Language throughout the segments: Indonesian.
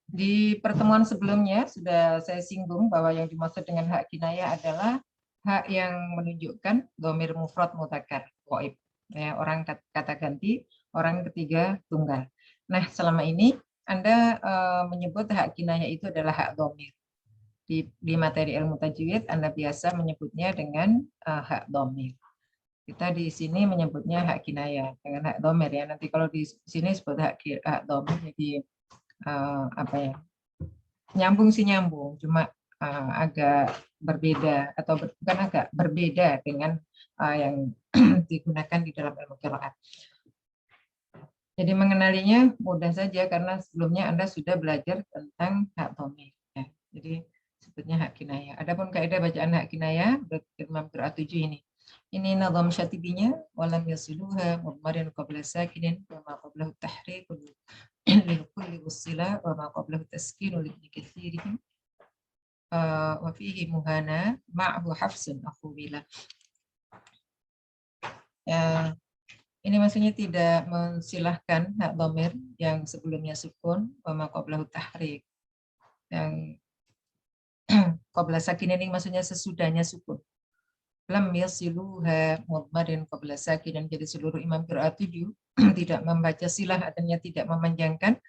Di pertemuan sebelumnya sudah saya singgung bahwa yang dimaksud dengan hak kinayah adalah hak yang menunjukkan dhamir mufrad mudzakkar ghaib. Ya, orang kata ganti, orang ketiga tunggal. Nah, selama ini Anda menyebut hak kinayah itu adalah hak dhamir. Di materi ilmu tajwid Anda biasa menyebutnya dengan hak dhamir. Kita di sini menyebutnya hak kinayah dengan hak dhamir ya. Nanti kalau di sini disebut hak dhamir jadi apa ya, nyambung sih nyambung, cuma agak berbeda atau bukan agak berbeda dengan yang digunakan di dalam ilmu qiraat. Jadi mengenalinya mudah saja karena sebelumnya Anda sudah belajar tentang hak dhamir ya. Jadi sebutnya hak kinayah. Adapun kaidah bacaan hak kinayah Imam qiraat 7 ini. Ini nazam syatibinya walam yasiluha mudmarin qabla sakinin wa ma qablahu tahriq لكل والصلة وما قبله تسكين لابن كثيرهم وفيه مهانة معه حفص أخو بلا. Ini maksudnya tidak mensilahkan hak dhamir yang sebelumnya sukun wa ma qablahu tahrik. Yang qabla sakin ini maksudnya sesudahnya sukun. Lam yasiluha mudmarin qabla sakin, jadi seluruh imam qiraat 7 tidak membaca silah, artinya tidak memanjangkan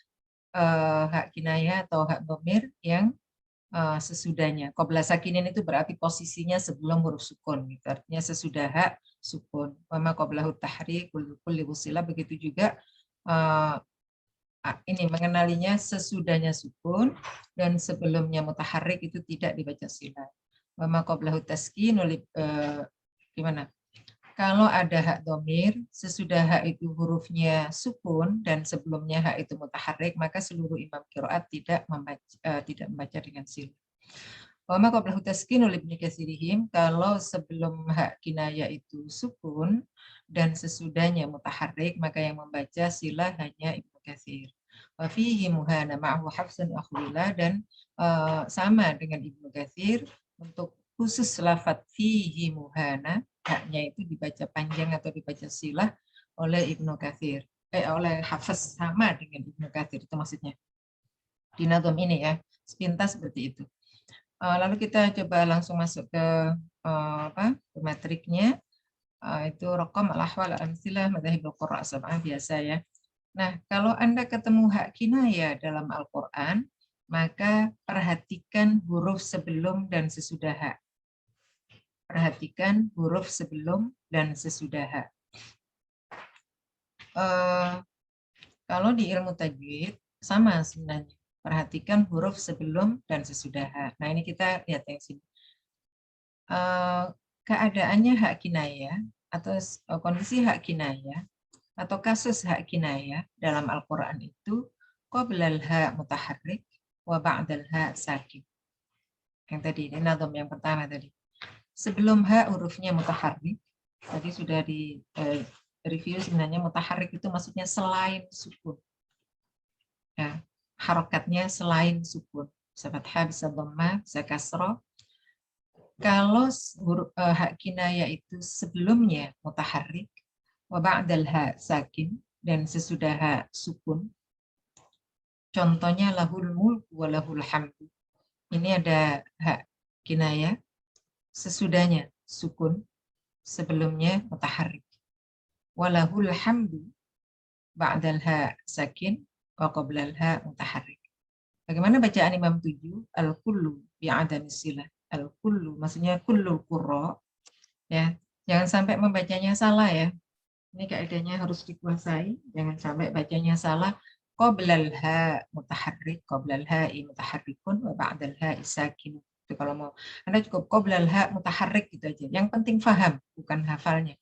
hak kinayah atau hak dhamir yang sesudahnya. Qabla sakinin itu berarti posisinya sebelum huruf sukun, gitu. Artinya sesudah hak sukun. Wama qablahu tahrik kulli wusila, begitu juga ini mengenalinya sesudahnya sukun dan sebelumnya mutaharrik itu tidak dibaca sila. Wama qablahu taskin gimana? Kalau ada hak dhamir, sesudah hak itu hurufnya sukun dan sebelumnya hak itu mutaharrik, maka seluruh imam qiraat tidak membaca dengan sila. Wa ma qablahu taskin oleh Ibnu Katsirihim, kalau sebelum hak kinayah itu sukun dan sesudahnya mutaharrik, maka yang membaca sila hanya Ibnu Katsir. Wa fihi muhana ma'hu hafsun akhwila, dan sama dengan Ibnu Katsir untuk khusus lafadz fihi muhana, haknya itu dibaca panjang atau dibaca silah oleh Ibnu Katsir, oleh Hafiz, sama dengan Ibnu Katsir itu maksudnya. Di nazam ini ya, sepintas seperti itu. Lalu kita coba langsung masuk ke ke matriknya. Itu raqam al-ahwal al-amtsilah madzhabul qurra sab'ah biasa ya. Nah, kalau Anda ketemu hak kinayah dalam Al-Qur'an, maka perhatikan huruf sebelum dan sesudah hak. Perhatikan huruf sebelum dan sesudah hak. Kalau di ilmu tajwid sama sebenarnya. Perhatikan huruf sebelum dan sesudah hak. Nah, ini kita lihat yang sini. Keadaannya hak kinayah atau kondisi hak kinayah atau kasus hak kinayah dalam Al-Qur'an itu qablal ha mutaharrik wa ba'dal ha sakin. Yang tadi ini nazam yang pertama tadi. Sebelum ha hurufnya mutaharrik, tadi sudah di review, sebenarnya mutaharrik itu maksudnya selain sukun. Ya, harokatnya selain sukun. Bisa fathah, bisa dhammah, bisa kasrah. Kalau hak kinayah itu sebelumnya mutaharrik, wa ba'dal ha sakin, dan sesudah ha sukun. Contohnya lahul mulku wa lahul hamdu. Ini ada hak kinayah, sesudahnya sukun, sebelumnya mutaharrik. Walahul hamdu ba'dal ha sakin wa qablal ha mutaharrik. Bagaimana bacaan Imam 7? Al-kullu bi'adami silah. Al-kullu maksudnya kullul qurra. Ya, jangan sampai membacanya salah ya. Ini kaidahnya harus dikuasai, jangan sampai bacanya salah. Qablal ha mutaharrik, qablal ha'i mutaharrikun wa ba'dal ha'i sakin. Itu kalau mau Anda cukup qablal ha mutaharrik gitu aja. Yang penting faham, bukan hafalnya.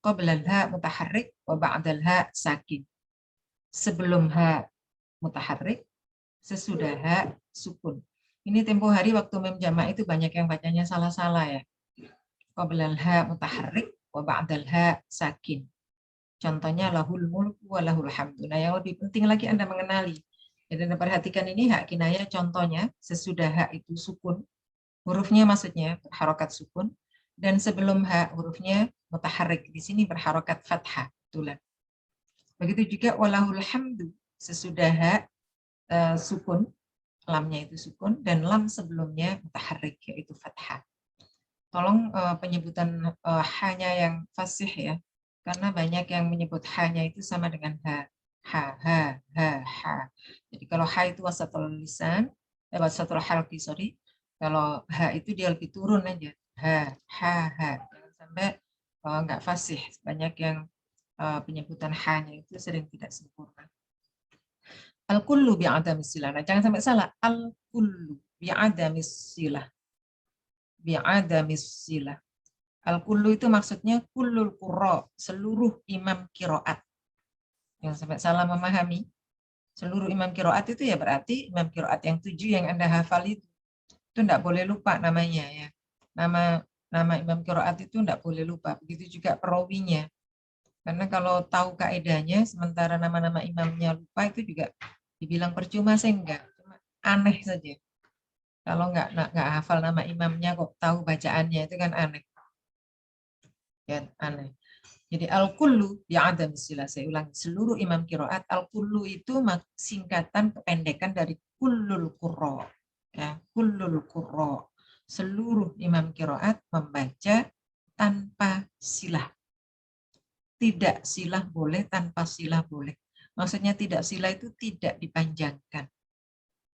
Qablal ha mutaharrik wa ba'dal ha sakin. Sebelum ha mutaharrik, sesudah ha sukun. Ini tempo hari waktu mem jama' itu banyak yang bacanya salah-salah ya. Qablal ha mutaharrik wa ba'dal ha sakin. Contohnya lahul mulku wa lahul hamdu. Nah, yang lebih penting lagi Anda mengenali. Jadi Anda perhatikan ini hak kinayah, contohnya sesudah hak itu sukun. Hurufnya maksudnya berharokat sukun, dan sebelum hak hurufnya mutaharrik, di sini berharokat fathah tulang. Begitu juga walahul hamdu, sesudah hak sukun, lamnya itu sukun, dan lam sebelumnya mutaharrik, yaitu fathah. Tolong penyebutan ha-nya yang fasih ya, karena banyak yang menyebut ha-nya itu sama dengan ha. Ha. Jadi kalau ha itu wasatul lisan, wasatul halqi, sorry. Kalau ha itu dia lebih turun aja. Ha. Jangan sampai nggak fasih. Banyak yang penyebutan ha-nya itu sering tidak sempurna. Al-kullu bi'adamis silah. Nah, jangan sampai salah. Al-kullu bi'adamis silah. Bi'adamis silah. Al-kullu itu maksudnya kullul qurra, seluruh imam kiroat. Yang sampai salah memahami. Seluruh imam kiroat itu ya berarti imam kiroat yang 7 yang Anda hafal itu enggak boleh lupa namanya ya. Nama imam kiroat itu enggak boleh lupa. Begitu juga perawinya. Karena kalau tahu kaidahnya, sementara nama-nama imamnya lupa, itu juga dibilang percuma sih enggak. Cuma aneh saja. Kalau enggak hafal nama imamnya kok tahu bacaannya, itu kan aneh. Ya, aneh. Jadi al-kullu bi'adam silah. Saya ulangi, seluruh imam kiroat, al-kullu itu singkatan kependekan dari kullul qurra. Ya, kullul qurra. Seluruh imam kiroat membaca tanpa silah. Tidak silah boleh, tanpa silah boleh. Maksudnya tidak silah itu tidak dipanjangkan.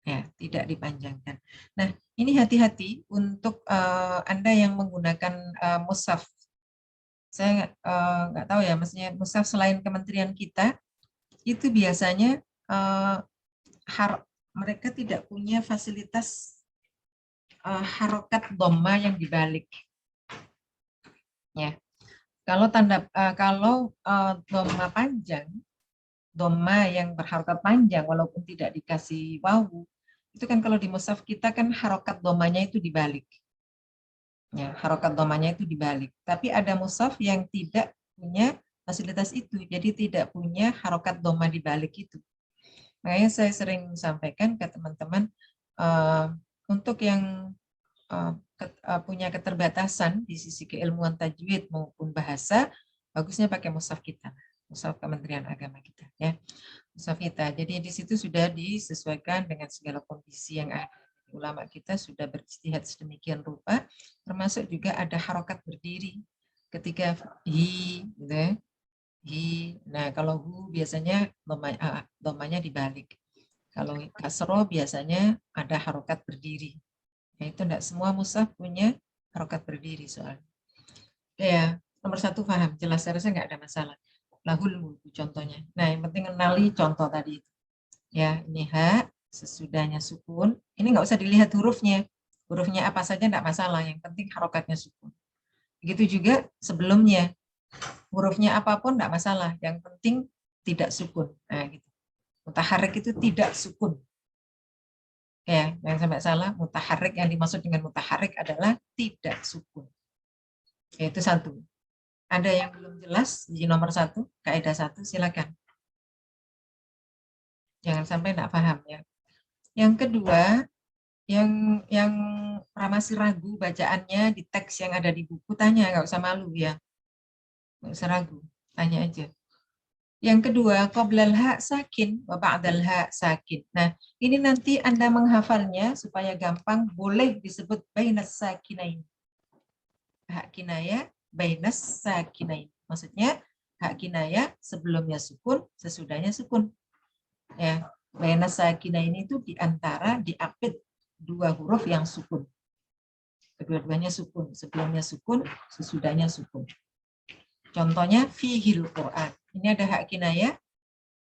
Ya, tidak dipanjangkan. Nah, ini hati-hati untuk Anda yang menggunakan mushaf. Saya nggak tahu ya, maksudnya mushaf selain kementerian kita, itu biasanya mereka tidak punya fasilitas harokat dhamma yang dibalik. Ya. Kalau dhamma panjang, dhamma yang berharokat panjang walaupun tidak dikasih wawu, itu kan kalau di mushaf kita kan harokat dhammanya itu dibalik. Ya, harokat dhammanya itu dibalik. Tapi ada mushaf yang tidak punya fasilitas itu, jadi tidak punya harokat dhamma dibalik itu. Makanya saya sering sampaikan ke teman-teman untuk yang punya keterbatasan di sisi keilmuan tajwid maupun bahasa, bagusnya pakai mushaf kita, mushaf Kementerian Agama kita, ya, mushaf kita. Jadi di situ sudah disesuaikan dengan segala kondisi yang ada. Ulama kita sudah berijtihad sedemikian rupa, termasuk juga ada harokat berdiri ketika hi, gitu ya. Hi. Nah, kalau hu biasanya dhammanya dibalik. Kalau kasro biasanya ada harokat berdiri. Nah, itu enggak semua mushaf punya harokat berdiri soalnya. Ya, nomor 1 paham, jelas, harusnya enggak ada masalah. Lahul contohnya. Nah, yang penting kenali contoh tadi. Ya, ini ha, sesudahnya sukun. Ini enggak usah dilihat hurufnya. Hurufnya apa saja enggak masalah, yang penting harokatnya sukun. Begitu juga sebelumnya. Hurufnya apapun enggak masalah, yang penting tidak sukun. Nah, gitu. Mutaharrik itu tidak sukun. Ya, yang sampai salah, mutaharrik yang dimaksud dengan mutaharrik adalah tidak sukun. Yaitu 1. Ada yang belum jelas di nomor 1, kaidah 1, silakan. Jangan sampai enggak paham ya. Yang kedua, yang masih ragu bacaannya di teks yang ada di buku, tanya, nggak usah malu ya. Nggak usah ragu, tanya aja. Yang kedua, qoblal ha sakin, wa ba'dal ha sakin. Nah, ini nanti Anda menghafalnya supaya gampang, boleh disebut bainas sakinain. Hak kinaya bainas sakinain. Maksudnya hak kinaya sebelumnya sukun, sesudahnya sukun. Ya, bainas sakinain itu diapit 2 huruf yang sukun. Kedua-duanya sukun, sebelumnya sukun, sesudahnya sukun. Contohnya fihil Quran. Ini ada hak kinaya,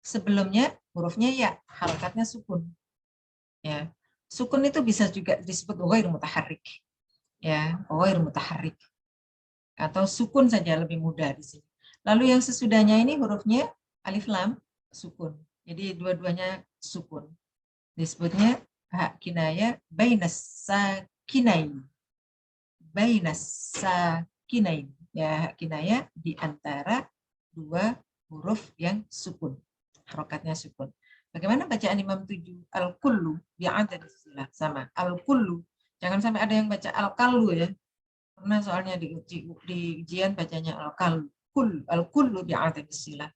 sebelumnya hurufnya ya, harokatnya sukun. Ya, sukun itu bisa juga disebut ghair mutaharrik. Ya, ghair mutaharrik. Atau sukun saja lebih mudah di sini. Lalu yang sesudahnya ini hurufnya alif lam sukun. Jadi dua-duanya sukun. Disebutnya hak kinaya bainas sakinain. Bainas sakinain. Ya, hak kinaya di antara 2 huruf yang sukun. Harokatnya sukun. Bagaimana bacaan Imam 7? Al-kullu bi'adad silah. Sama. Al-kullu. Jangan sampai ada yang baca al-kallu ya. Karena soalnya di ujian bacanya al-kallu. Al-kullu bi'adad silah.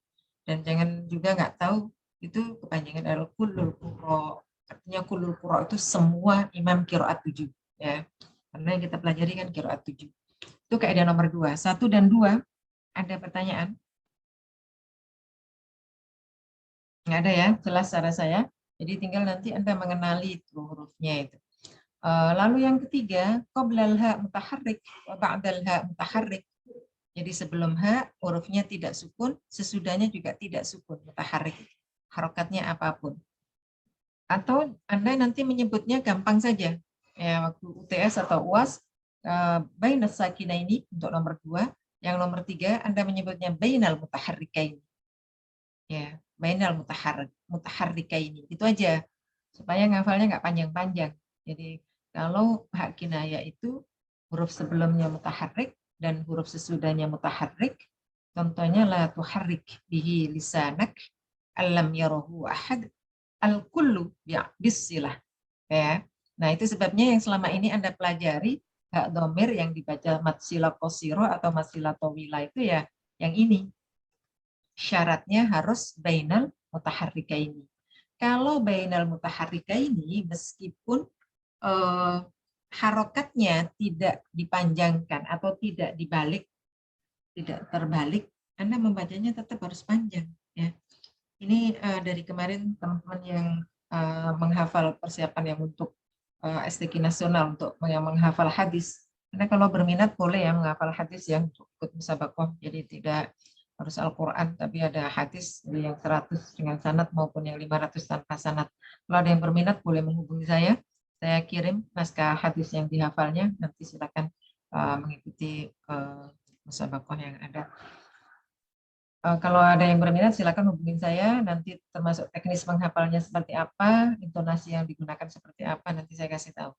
Dan jangan juga nggak tahu itu kepanjangan dari kullul qura. Artinya kullul qura itu semua imam qiraat 7 ya. Karena yang kita pelajari kan qiraat 7. Itu kaidah nomor 2. 1 dan 2 ada pertanyaan? Nggak ada ya, jelas cara saya. Jadi tinggal nanti Anda mengenali itu hurufnya itu. Lalu yang ketiga, qoblal ha mutaharrik wa ba'dal ha mutaharrik. Jadi sebelum ha hurufnya tidak sukun, sesudahnya juga tidak sukun, mutaharrik. Harokatnya apapun. Atau Anda nanti menyebutnya gampang saja. Ya, waktu UTS atau UAS, bainas sakinaini untuk nomor 2, yang nomor 3 Anda menyebutnya bainal mutaharrikaini. Ya, bainal mutaharrikaini. Itu aja. Supaya ngafalnya nggak panjang-panjang. Jadi kalau hak kinayah itu huruf sebelumnya mutaharrik dan huruf sesudahnya mutaharrik, contohnya la tuharrik bihi lisanak alam yarahu ahad al-kullu bisilah ya. Nah, itu sebabnya yang selama ini Anda pelajari hak domir yang dibaca matsila qosiro atau matsila tawila itu ya yang ini. Syaratnya harus bainal mutaharrikaini. Kalau bainal mutaharrikaini meskipun harokatnya tidak dipanjangkan atau tidak dibalik, tidak terbalik, Anda membacanya tetap harus panjang ya. Ini dari kemarin teman-teman yang menghafal persiapan yang untuk STQ nasional untuk yang menghafal hadis. Karena kalau berminat boleh ya menghafal hadis yang untuk ikut musabakoh. Jadi tidak harus Al-Quran, tapi ada hadis yang 100 dengan sanad maupun yang 500 tanpa sanad. Kalau ada yang berminat boleh menghubungi saya kirim naskah hadis yang dihafalnya, nanti silakan mengikuti musabakoh yang ada. Kalau ada yang berminat silakan hubungin saya, nanti termasuk teknis menghafalnya seperti apa, intonasi yang digunakan seperti apa, nanti saya kasih tahu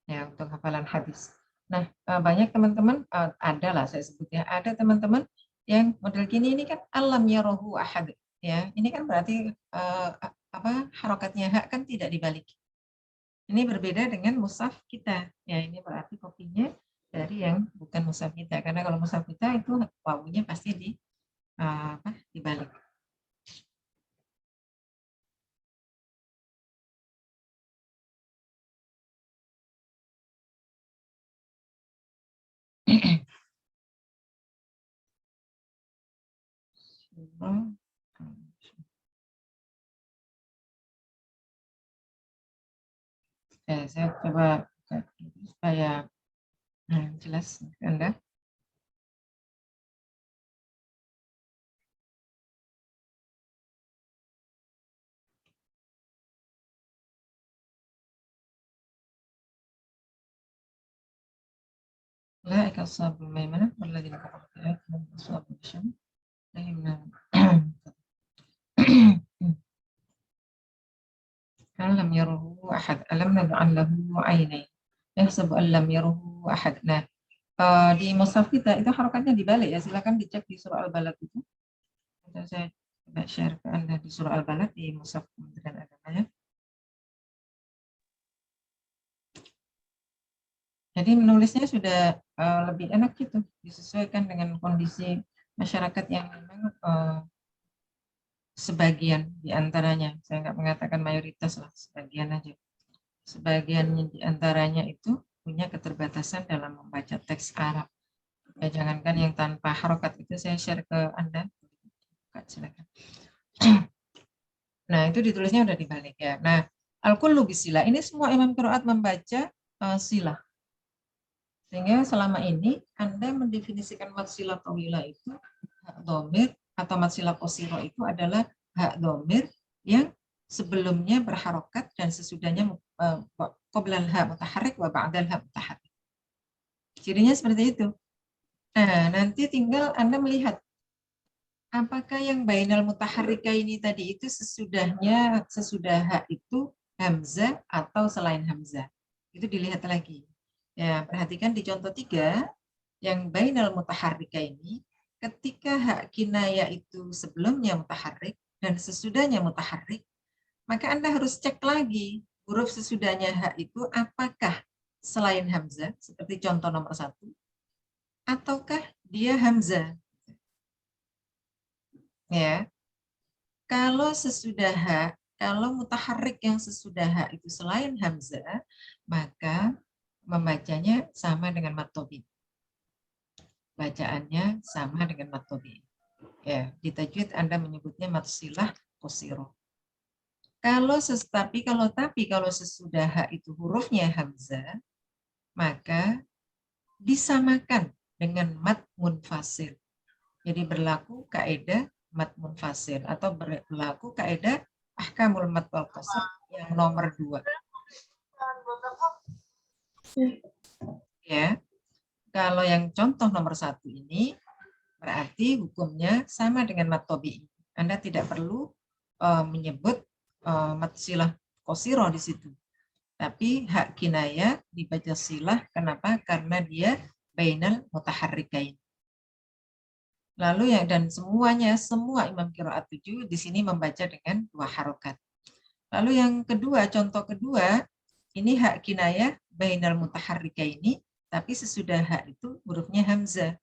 ya untuk hafalan hadis. Nah, banyak teman-teman ada lah saya sebutnya, ada teman-teman yang model gini ini kan alam yarahu ahad ya. Ini kan berarti harokatnya hak kan tidak dibalik. Ini berbeda dengan mushaf kita. Ya, ini berarti kopinya dari yang bukan mushaf kita. Karena kalau mushaf kita itu wawunya pasti dibalik. Saya coba supaya jelas Anda. لا كالصاب الميمنة والذين كفروا بآياتنا أصحاب الشام ألم يره أحد ألم نجعل له عينين يحسب أن لم يره أحد. Nah, di mushaf kita itu harokatnya dibalik ya. Silakan dicek di surah Al-Balad itu. Saya coba share ke Anda di surah Al-Balad di mushaf Kementerian Agama ya. Jadi menulisnya sudah lebih enak gitu, disesuaikan dengan kondisi masyarakat yang memang sebagian diantaranya, saya nggak mengatakan mayoritas lah, sebagian aja. Sebagian diantaranya itu punya keterbatasan dalam membaca teks Arab. Ya, jangankan yang tanpa harokat itu saya share ke Anda. Silakan. Nah, itu ditulisnya udah dibalik ya. Nah, al-kullu bisila. Ini semua imam qiraat membaca silah. Sehingga selama ini Anda mendefinisikan matsilah tawila itu hak domir atau matsilah qosiro itu adalah hak domir yang sebelumnya berharokat dan sesudahnya qoblal ha mutaharrik wa ba'dal ha mutaharrik. Cirinya seperti itu. Nah, nanti tinggal Anda melihat apakah yang bainal mutaharrika ini tadi itu sesudah ha itu hamzah atau selain hamzah. Itu dilihat lagi. Ya, perhatikan di contoh 3 yang bainal mutaharrika ini ketika hak kinaya itu sebelumnya mutaharrik dan sesudahnya mutaharrik, maka Anda harus cek lagi huruf sesudahnya hak itu apakah selain hamzah seperti contoh nomor 1 ataukah dia hamzah. Ya. Kalau sesudah H, kalau mutaharrik yang sesudah H itu selain hamzah, maka membacanya sama dengan mat tobi. Bacaannya sama dengan mat tobi. Ya, di tajwid Anda menyebutnya mat silah qasirah. Kalau sesudah H itu hurufnya hamzah, maka disamakan dengan mat munfasil. Jadi berlaku kaidah mat munfasil atau berlaku kaidah ahkamul mat wal qasr yang nomor 2. Ya, kalau yang contoh nomor 1 ini berarti hukumnya sama dengan mat tobi'i. Anda tidak perlu menyebut mat silah qasirah di situ. Tapi hak kinayah dibaca silah, kenapa? Karena dia bainal mutaharrikain. Lalu dan semua imam qiraat 7 di sini membaca dengan 2 harokat. Lalu yang kedua, contoh kedua, ini hak kinayah bainal mutaharrikaini, tapi sesudah hak itu hurufnya hamzah.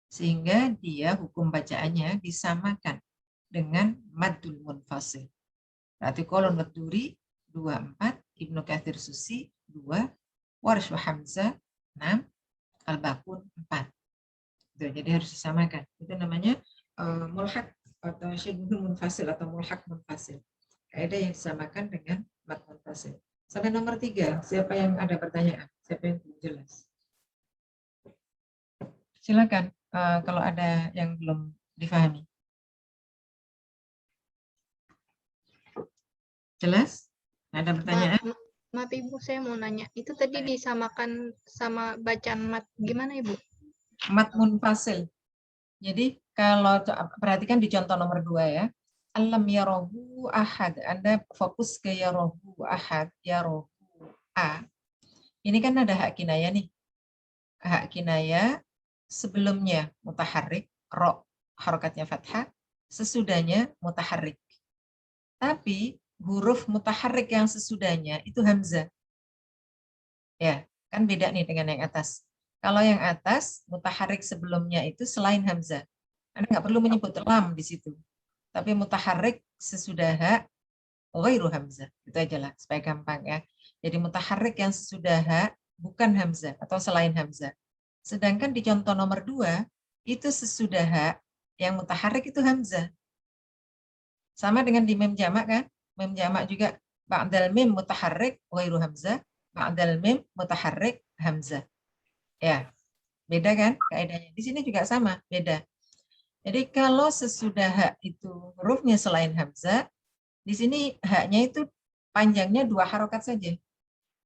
Sehingga dia hukum bacaannya disamakan dengan maddul munfasil. Berarti kolon Waduri 24, Ibnu Katsir Susi 2, Warsh wa Hamzah 6, Al-Bakun 4. Tuh, jadi harus disamakan. Itu namanya mulhaq atau syibhul munfasil atau mulhaq munfasil. Kaidah yang disamakan dengan mat munfasil. Sampai nomor 3, siapa yang ada pertanyaan? Siapa yang belum jelas? Silakan kalau ada yang belum difahami. Jelas? Ada pertanyaan? Maaf Ibu, saya mau nanya. Itu tadi disamakan sama bacaan mat gimana Ibu? Mat munfasil. Jadi kalau perhatikan di contoh nomor 2 ya. Alam yarahu ahad. Anda fokus ke yarahu ahad, yarahu a. Ini kan ada hak kinayah nih. Hak kinayah sebelumnya mutaharrik, ro, harokatnya fathah, sesudahnya mutaharrik. Tapi huruf mutaharrik yang sesudahnya itu hamzah. Ya, kan beda nih dengan yang atas. Kalau yang atas mutaharrik sebelumnya itu selain hamzah. Anda nggak perlu menyebut lam di situ. Tapi mutaharrik sesudah ha ghairu hamzah. Itu aja lah supaya gampang ya. Jadi mutaharrik yang sesudah ha bukan hamzah atau selain hamzah. Sedangkan di contoh nomor 2 itu sesudah ha yang mutaharrik itu hamzah. Sama dengan di mem jamak kan? Mem jamak juga ba'dal mim mutaharrik ghairu hamzah, ba'dal mim mutaharrik hamzah. Ya, beda kan kaidahnya. Di sini juga sama, beda. Jadi kalau sesudah hak itu hurufnya selain hamzah, di sini haknya itu panjangnya 2 harokat saja.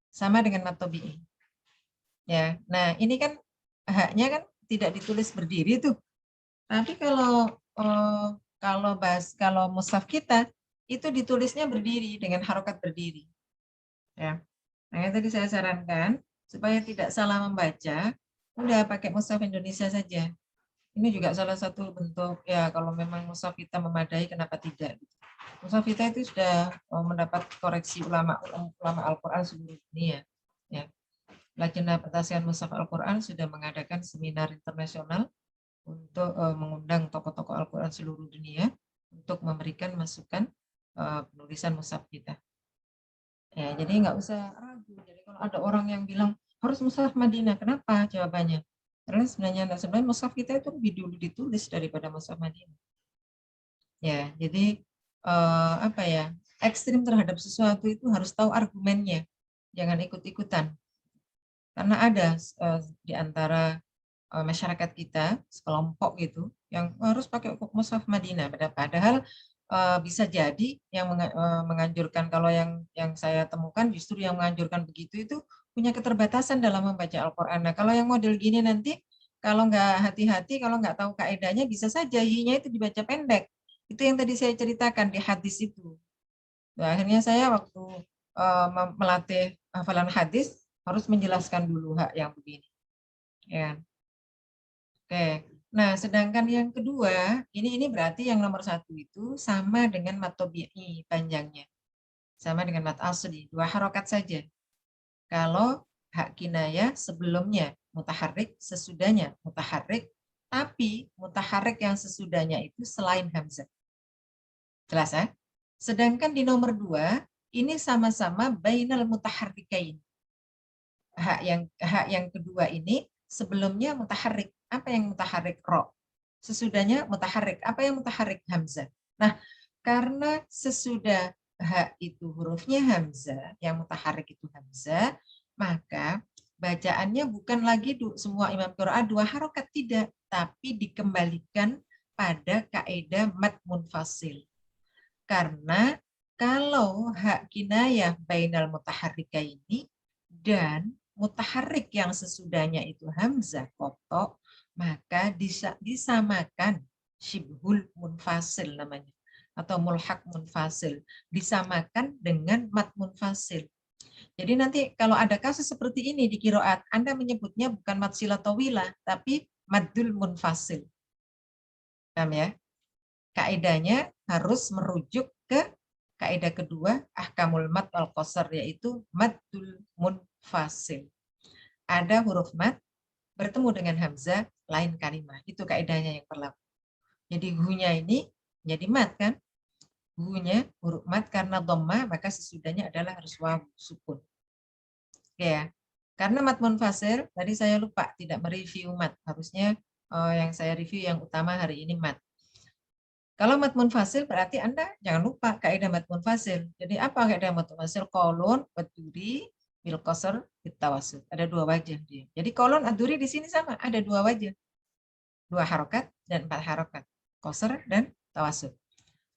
Sama dengan mat tobi'i. Ya, nah ini kan haknya kan tidak ditulis berdiri tuh. Tapi kalau mushaf kita itu ditulisnya berdiri dengan harokat berdiri. Ya. Nah, yang tadi saya sarankan supaya tidak salah membaca, udah pakai mushaf Indonesia saja. Ini juga salah satu bentuk ya kalau memang mushaf kita memadai kenapa tidak? Mushaf kita itu sudah mendapat koreksi ulama Al-Qur'an seluruh dunia. Ya. Lajnah Pentasihan Mushaf Al-Qur'an sudah mengadakan seminar internasional untuk mengundang tokoh-tokoh Al-Qur'an seluruh dunia untuk memberikan masukan penulisan mushaf kita. Ya, jadi nggak usah ragu. Jadi kalau ada orang yang bilang harus mushaf Madinah, kenapa? Jawabannya karena sebenarnya mushaf kita itu lebih dulu ditulis daripada mushaf Madinah. Ya, jadi apa ya? Ekstrim terhadap sesuatu itu harus tahu argumennya, jangan ikut-ikutan. Karena ada di antara masyarakat kita sekelompok gitu yang harus pakai mushaf Madinah. Padahal bisa jadi yang menganjurkan kalau yang saya temukan justru yang menganjurkan begitu itu punya keterbatasan dalam membaca Al-Qur'an. Nah, kalau yang model gini nanti kalau nggak hati-hati, kalau nggak tahu kaidahnya bisa saja y-nya itu dibaca pendek. Itu yang tadi saya ceritakan di hadis itu. Nah, akhirnya saya waktu melatih hafalan hadis harus menjelaskan dulu hak yang begini. Ya. Oke. Nah, sedangkan yang kedua, ini berarti yang nomor 1 itu sama dengan mat tobi'i panjangnya. Sama dengan mat asli, 2 harokat saja. Kalau hak kinayah sebelumnya mutaharrik, sesudahnya mutaharrik, tapi mutaharrik yang sesudahnya itu selain hamzah. Jelas ya? Sedangkan di nomor 2, ini sama-sama bainal mutaharrikain. Hak yang kedua ini sebelumnya mutaharrik. Apa yang mutaharrik? Ro. Sesudahnya mutaharrik. Apa yang mutaharrik? Hamzah. Nah, karena sesudah hak itu hurufnya hamzah, yang mutaharrik itu hamzah, maka bacaannya bukan lagi semua imam qiraah 2 harokat, tidak, tapi dikembalikan pada kaidah mad munfasil. Karena kalau hak kinayah bainal mutaharrika ini dan mutaharrik yang sesudahnya itu hamzah kotok, maka disamakan syibhul munfasil namanya, atau mulhaq munfasil, disamakan dengan mad munfasil. Jadi nanti kalau ada kasus seperti ini di qiraat, Anda menyebutnya bukan mad silatawilah, tapi maddul munfasil. Paham ya? Kaidahnya harus merujuk ke kaidah kedua, ahkamul mad wal qasar, yaitu maddul munfasil. Ada huruf mad bertemu dengan hamzah, lain kalimat. Itu kaidahnya yang berlaku. Jadi hu-nya ini jadi mad kan? Hu-nya huruf mad karena dhamma, maka sesudahnya adalah harus waw sukun. Ya. Karena mad munfasil, tadi saya lupa tidak mereview mad. Harusnya yang saya review yang utama hari ini mad. Kalau mad munfasil berarti Anda jangan lupa kaidah mad munfasil. Jadi apa kaidah mad munfasil? Kolon, aduri, bil qasr, bitawassul. Ada 2 wajah dia. Jadi kolon, aduri di sini sama, ada 2 wajah. 2 harokat dan 4 harokat. Qasr dan tawassul.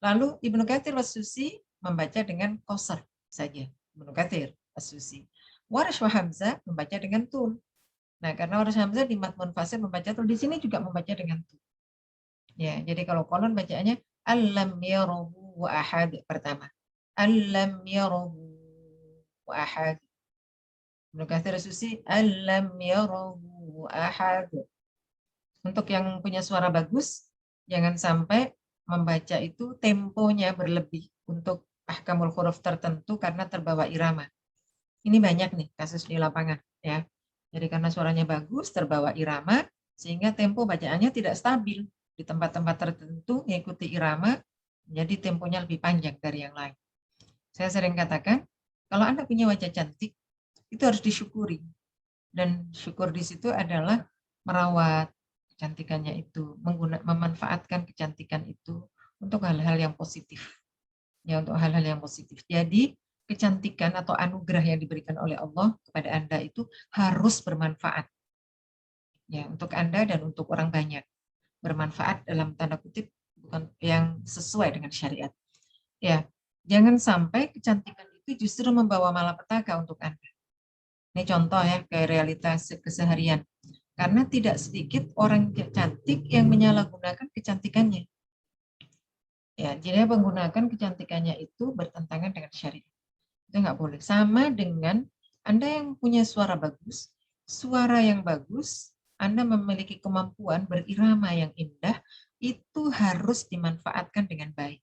Lalu Ibnu Katsir was-Susi membaca dengan qasr saja. Ibnu Katsir was-Susi. Warsh wa Hamzah membaca dengan tul. Nah, karena Warsh Hamzah di mad munfasil membaca tul, di sini juga membaca dengan tul. Ya, jadi kalau kolon bacaannya alam yarahu wa ahad pertama. Alam yarahu wa ahad. Ibnu Katsir Susi alam yarahu wa ahad. Untuk yang punya suara bagus, jangan sampai membaca itu temponya berlebih untuk ahkamul huruf tertentu karena terbawa irama. Ini banyak nih kasus di lapangan ya. Jadi karena suaranya bagus, terbawa irama, sehingga tempo bacaannya tidak stabil. Di tempat-tempat tertentu mengikuti irama, jadi temponya lebih panjang dari yang lain. Saya sering katakan, kalau Anda punya wajah cantik, itu harus disyukuri. Dan syukur di situ adalah merawat kecantikannya itu, memanfaatkan kecantikan itu untuk hal-hal yang positif. Ya, untuk hal-hal yang positif. Jadi, kecantikan atau anugerah yang diberikan oleh Allah kepada Anda itu harus bermanfaat. Ya, untuk Anda dan untuk orang banyak. Bermanfaat dalam tanda kutip bukan yang sesuai dengan syariat. Ya, jangan sampai kecantikan itu justru membawa malapetaka untuk Anda. Ini contoh ya kayak realitas keseharian. Karena tidak sedikit orang cantik yang menyalahgunakan kecantikannya. Ya, jadi menggunakan kecantikannya itu bertentangan dengan syariat. Itu nggak boleh. Sama dengan Anda yang punya suara bagus, suara yang bagus, Anda memiliki kemampuan berirama yang indah, itu harus dimanfaatkan dengan baik.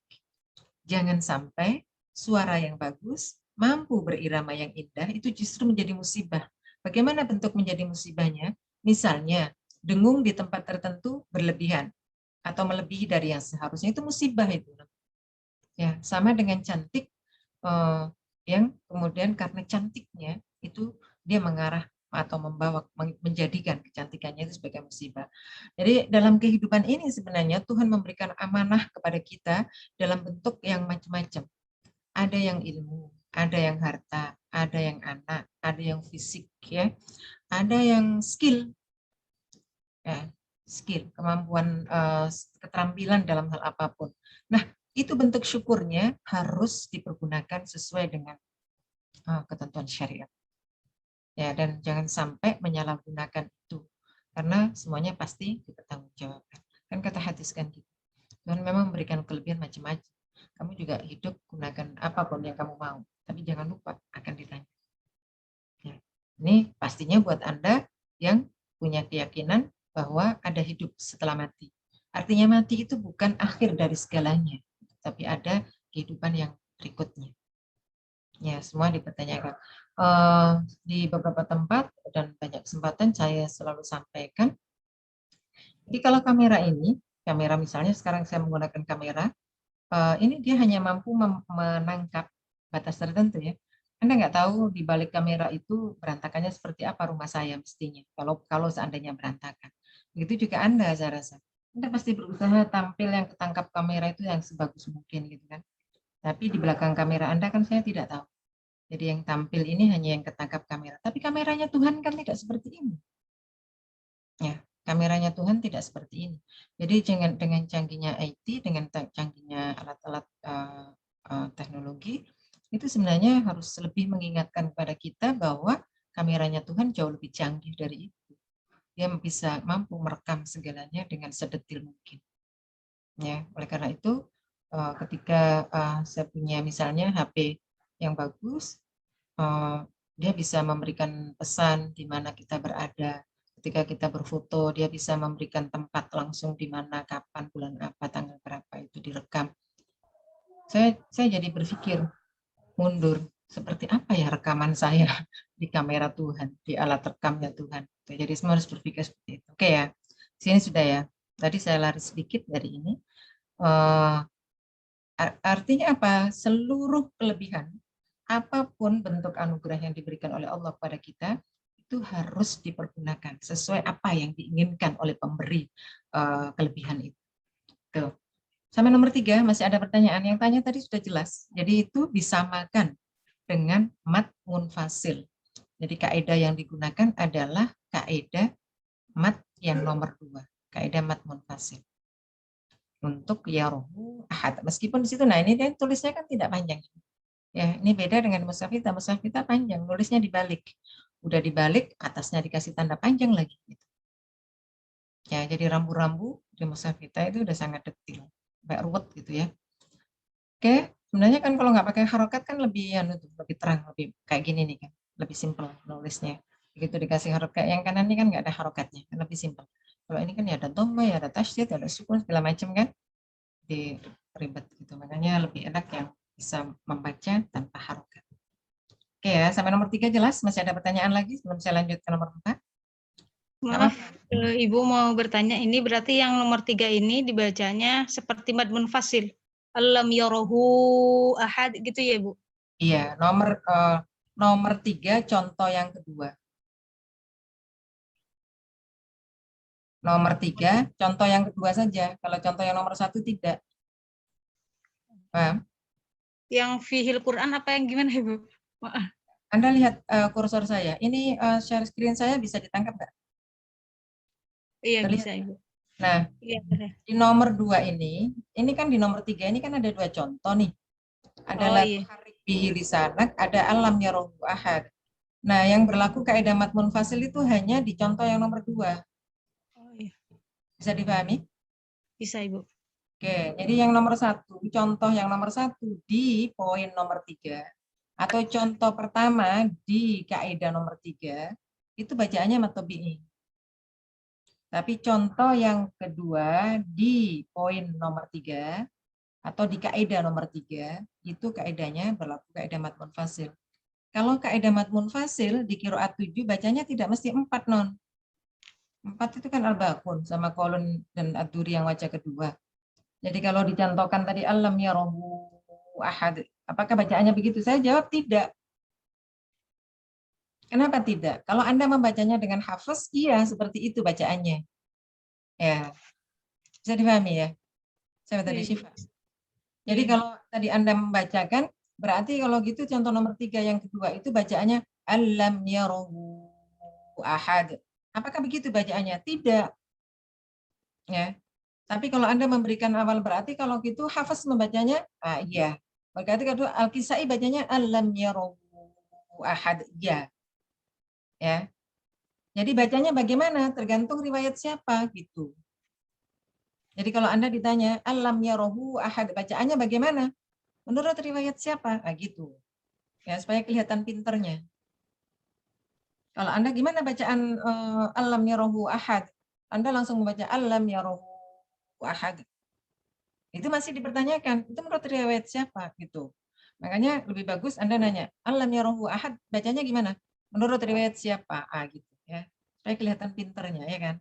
Jangan sampai suara yang bagus, mampu berirama yang indah, itu justru menjadi musibah. Bagaimana bentuk menjadi musibahnya? Misalnya, dengung di tempat tertentu berlebihan, atau melebihi dari yang seharusnya, itu musibah itu. Ya, sama dengan cantik, yang kemudian karena cantiknya itu dia mengarah atau membawa menjadikan kecantikannya itu sebagai musibah. Jadi dalam kehidupan ini sebenarnya Tuhan memberikan amanah kepada kita dalam bentuk yang macam-macam. Ada yang ilmu, ada yang harta, ada yang anak, ada yang fisik ya. Ada yang skill. Ya, skill, kemampuan keterampilan dalam hal apapun. Nah, itu bentuk syukurnya harus dipergunakan sesuai dengan ketentuan syariat. Ya, dan jangan sampai menyalahgunakan itu. Karena semuanya pasti dipertanggungjawabkan. Kan kata hadis kan gitu. Tuhan memang memberikan kelebihan macam-macam. Kamu juga hidup gunakan apapun yang kamu mau. Tapi jangan lupa akan ditanya. Ya. Ini pastinya buat Anda yang punya keyakinan bahwa ada hidup setelah mati. Artinya mati itu bukan akhir dari segalanya. Tapi ada kehidupan yang berikutnya. Ya, semua dipertanyakan. Di beberapa tempat dan banyak kesempatan saya selalu sampaikan. Jadi kalau kamera ini, kamera misalnya sekarang saya menggunakan kamera, ini dia hanya mampu menangkap batas tertentu ya. Anda nggak tahu di balik kamera itu berantakannya seperti apa rumah saya mestinya. Kalau seandainya berantakan. Begitu juga Anda, saya rasa. Anda pasti berusaha tampil yang ketangkap kamera itu yang sebagus mungkin gitu kan. Tapi di belakang kamera Anda kan saya tidak tahu. Jadi yang tampil ini hanya yang ketangkap kamera. Tapi kameranya Tuhan kan tidak seperti ini. Ya, kameranya Tuhan tidak seperti ini. Jadi dengan canggihnya IT, dengan canggihnya alat-alat teknologi, itu sebenarnya harus lebih mengingatkan kepada kita bahwa kameranya Tuhan jauh lebih canggih dari itu. Dia bisa mampu merekam segalanya dengan sedetil mungkin. Ya, oleh karena itu ketika saya punya misalnya HP yang bagus, dia bisa memberikan pesan di mana kita berada. Ketika kita berfoto, dia bisa memberikan tempat langsung di mana, kapan, bulan apa, tanggal berapa itu direkam. Saya jadi berpikir mundur, seperti apa ya rekaman saya di kamera Tuhan, di alat rekamnya Tuhan. Jadi semua harus berpikir seperti itu. Oke ya, sini sudah ya. Tadi saya lari sedikit dari ini. Artinya apa? Seluruh kelebihan, apapun bentuk anugerah yang diberikan oleh Allah kepada kita, itu harus dipergunakan sesuai apa yang diinginkan oleh pemberi kelebihan itu. Tuh. Sampai nomor 3 masih ada pertanyaan. Yang tanya tadi sudah jelas. Jadi itu disamakan dengan mad munfasil. Jadi kaidah yang digunakan adalah kaidah mad yang nomor 2, kaidah mad munfasil. Untuk yarohu ahad. Meskipun di situ, nah ini dia tulisnya kan tidak panjang. Ya, ini beda dengan mushaf kita. Mushaf kita panjang, nulisnya dibalik. Udah dibalik, atasnya dikasih tanda panjang lagi. Gitu. Ya, jadi rambu-rambu di mushaf kita itu udah sangat detil, kayak ruwet gitu ya. Oke, sebenarnya kan kalau nggak pakai harokat kan lebih lebih terang, lebih kayak gini nih kan, lebih simpel nulisnya. Begitu dikasih harokat, yang kanan ini kan nggak ada harokatnya, kan lebih simpel. Kalau ini kan ya ada dhamma, ya ada tasydid, ada sukun segala macam kan, di ribet gitu. Makanya lebih enak yang bisa membaca tanpa harokat. Oke ya, sampai nomor 3 jelas. Masih ada pertanyaan lagi sebelum saya lanjut ke nomor 4? Maaf, Ibu mau bertanya, ini berarti yang nomor 3 ini dibacanya seperti mad munfasil. Alam yarahu ahad gitu ya, Bu? Iya, nomor 3 contoh yang kedua. Nomor 3 contoh yang kedua saja. Kalau contoh yang nomor 1 tidak. Paham? Yang fihil Quran apa yang gimana, Ibu? Maaf. Anda lihat kursor saya. Ini share screen saya bisa ditangkap nggak? Iya, Terlihat? bisa, Ibu. Nah, Iya, di nomor 2 ini kan di nomor 3 ini kan ada 2 contoh nih. Ada oh iya. harik bihi lisanak, ada alam yarohu ahad. Nah, yang berlaku kaidah mad munfasil itu hanya di contoh yang nomor 2. Oh iya, Bisa dipahami? bisa, Ibu. Oke, jadi yang nomor 1, contoh yang nomor 1 di poin nomor 3, atau contoh pertama di kaidah nomor 3, itu bacaannya matobi'i. Tapi contoh yang kedua di poin nomor 3, atau di kaidah nomor 3, itu kaidahnya berlaku kaidah mad munfasil. Kalau kaidah mad munfasil di qiraat 7 bacanya tidak mesti 4 non. 4 itu kan al-bakun sama kolon dan ad-duri yang wajah kedua. Jadi kalau dicontohkan tadi alam yarahu ahad, apakah bacaannya begitu? Saya jawab tidak. Kenapa tidak? Kalau Anda membacanya dengan hafaz, iya seperti itu bacaannya. Ya, bisa dipahami ya? Saya tadi Iya, Syifa. Jadi iya. kalau tadi Anda membacakan, berarti kalau gitu contoh nomor 3 yang kedua itu bacaannya alam yarahu ahad. Apakah begitu bacaannya? Tidak. Ya. Tapi kalau Anda memberikan awal berarti kalau gitu hafaz membacanya, iya. Berarti kedua Al-Kisai bacanya alam yarahu ahad, ya. Ya. Jadi bacanya bagaimana? Tergantung riwayat siapa gitu. Jadi kalau Anda ditanya alam yarahu ahad, bacaannya bagaimana? Menurut riwayat siapa? Gitu. Ya, supaya kelihatan pinternya. Kalau Anda gimana bacaan alam yarahu ahad? Anda langsung membaca alam yarahu ahad. Itu masih dipertanyakan. Itu menurut riwayat siapa gitu. Makanya lebih bagus Anda nanya, alam yarahu ahad bacanya gimana? Menurut riwayat siapa? Gitu ya. Supaya kelihatan pinternya ya kan.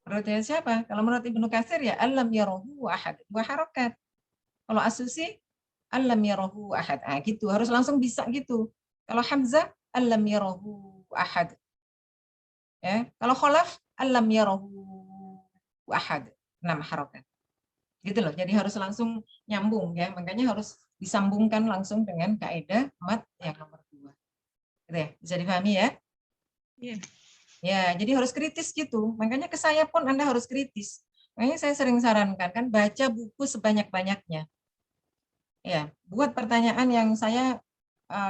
Menurut siapa? Kalau menurut Ibnu Katsir ya alam yarahu ahad, 2 harokat. Kalau As-Susi, alam yarahu ahad. Ah, gitu, harus langsung bisa gitu. Kalau Hamzah, alam yarahu ahad. Ya. Kalau Khalaf, alam yarahu ahad. 6 harokat. Gitu loh. Jadi harus langsung nyambung ya. Makanya harus disambungkan langsung dengan kaidah mat yang nomor 2. Gitu ya. Bisa dipahami ya? Iya. Ya, jadi harus kritis gitu. Makanya ke saya pun Anda harus kritis. Makanya saya sering sarankan kan baca buku sebanyak-banyaknya. Ya, buat pertanyaan yang saya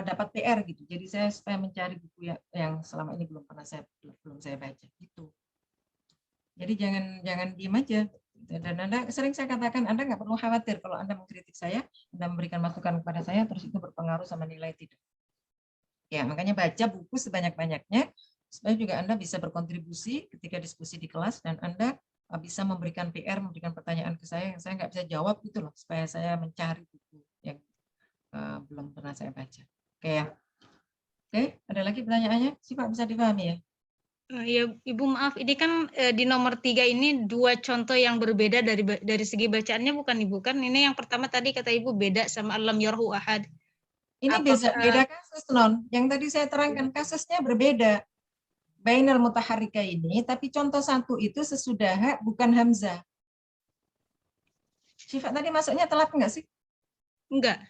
dapat PR gitu. Jadi saya supaya mencari buku yang selama ini belum saya baca gitu. Jadi jangan diem aja. Dan Anda sering saya katakan Anda nggak perlu khawatir kalau Anda mengkritik saya, Anda memberikan masukan kepada saya, terus itu berpengaruh sama nilai tidak. Ya, makanya baca buku sebanyak-banyaknya supaya juga Anda bisa berkontribusi ketika diskusi di kelas dan Anda bisa memberikan PR, memberikan pertanyaan ke saya yang saya nggak bisa jawab gitu loh, supaya saya mencari buku yang belum pernah saya baca. Oke ya. Oke, ada lagi pertanyaannya? Sih Pak, bisa dipahami ya? Ya, Ibu maaf, ini kan di nomor 3 ini 2 contoh yang berbeda dari segi bacaannya bukan Ibu kan? Ini yang pertama tadi kata Ibu beda sama alam yarhu ahad. Ini beda kasus non. Yang tadi saya terangkan kasusnya berbeda. Bainal mutaharrika ini, tapi contoh satu itu sesudah ha, bukan hamzah. Syifa tadi masuknya telat nggak sih? Enggak.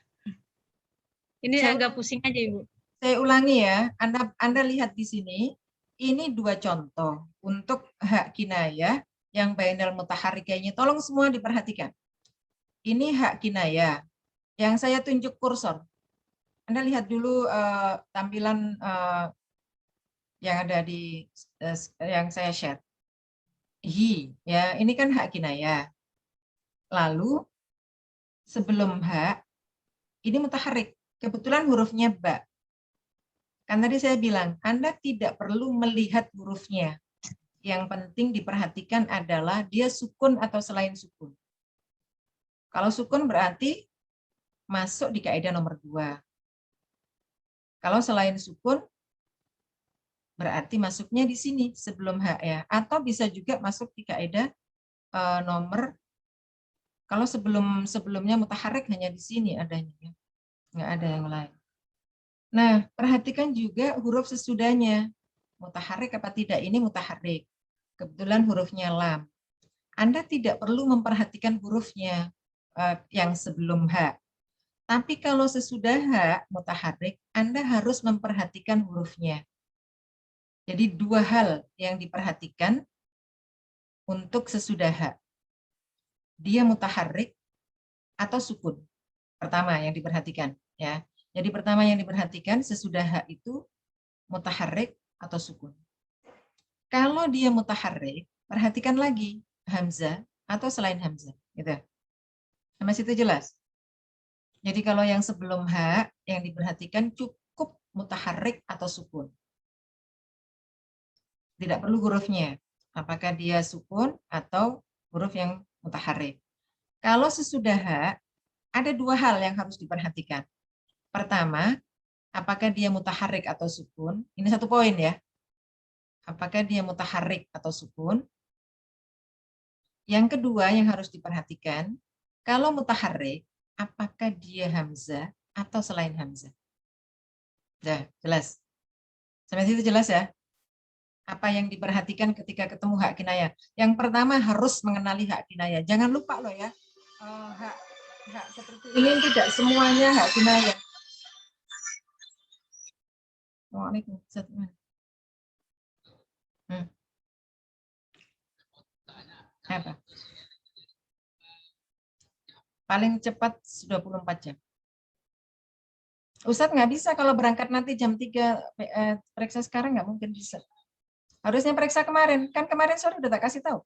Ini Saya agak pusing aja Ibu. Saya ulangi ya, Anda lihat di sini, ini 2 contoh untuk hak kinayah yang bainal mutaharrikanya. Tolong semua diperhatikan. Ini hak kinayah. Yang saya tunjuk kursor. Anda lihat dulu tampilan yang ada di yang saya share. Hi, ya, ini kan hak kinayah. Lalu sebelum hak, ini mutaharrik. Kebetulan hurufnya ba. Kan tadi saya bilang, Anda tidak perlu melihat hurufnya. Yang penting diperhatikan adalah dia sukun atau selain sukun. Kalau sukun berarti masuk di kaidah nomor 2. Kalau selain sukun berarti masuknya di sini sebelum hak ya. Atau bisa juga masuk di kaidah nomor, kalau sebelumnya mutaharrik hanya di sini adanya ya. Nggak ada yang lain. Nah, perhatikan juga huruf sesudahnya. Mutaharrik apa tidak? Ini mutaharrik. Kebetulan hurufnya lam. Anda tidak perlu memperhatikan hurufnya yang sebelum H. Tapi kalau sesudah H, mutaharrik, Anda harus memperhatikan hurufnya. Jadi 2 hal yang diperhatikan untuk sesudah H. Dia mutaharrik atau sukun. Pertama yang diperhatikan. Ya. Jadi pertama yang diperhatikan sesudah H itu mutaharrik atau sukun. Kalau dia mutaharrik, perhatikan lagi hamzah atau selain hamzah. Gitu. Sampai situ jelas? Jadi kalau yang sebelum H, yang diperhatikan cukup mutaharrik atau sukun. Tidak perlu hurufnya. Apakah dia sukun atau huruf yang mutaharrik. Kalau sesudah H, ada 2 hal yang harus diperhatikan. Pertama, apakah dia mutaharrik atau sukun. Ini 1 poin ya. Apakah dia mutaharrik atau sukun. Yang kedua yang harus diperhatikan, kalau mutaharrik, apakah dia hamzah atau selain hamzah. Nah, jelas. Sampai situ jelas ya? Apa yang diperhatikan ketika ketemu hak kinayah. Yang pertama harus mengenali hak kinayah. Jangan lupa loh ya, hak seperti ini tidak semuanya hak kinayah. Waalaikumsalam. Apa? Paling cepat 24 jam. Ustadz nggak bisa kalau berangkat nanti jam 3 periksa sekarang nggak mungkin bisa. Harusnya periksa kemarin. Kan kemarin sore udah tak kasih tahu.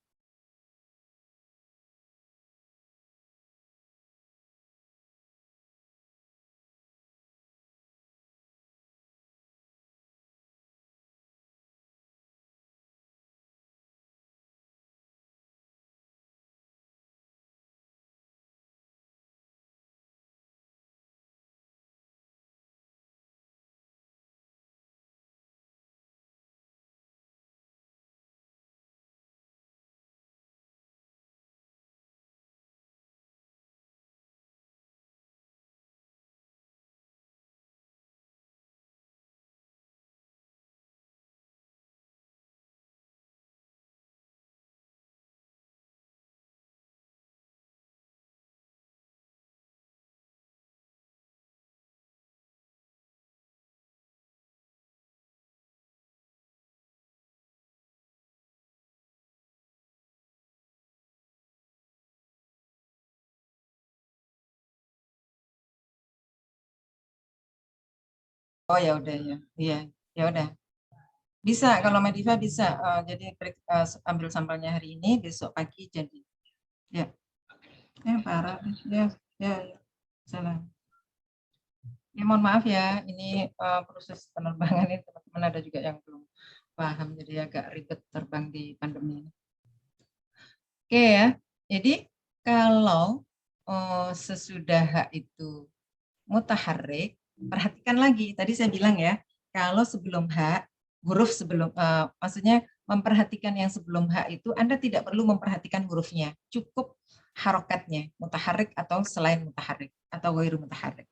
Oh ya udah ya, iya ya udah. Bisa kalau Mediva bisa. Jadi ambil sampelnya hari ini, besok pagi jadi. Ya, parah. Ya, ya, ya. Salah. Ya mohon maaf ya, ini proses penerbangan ini teman-teman ada juga yang belum paham, jadi agak ribet terbang di pandemi ini. Oke ya, jadi kalau sesudah H itu mutaharrik, perhatikan lagi. Tadi saya bilang ya, kalau sebelum H, huruf sebelum, maksudnya memperhatikan yang sebelum H itu, Anda tidak perlu memperhatikan hurufnya. Cukup harokatnya, mutaharrik atau selain mutaharrik, atau ghairu mutaharrik.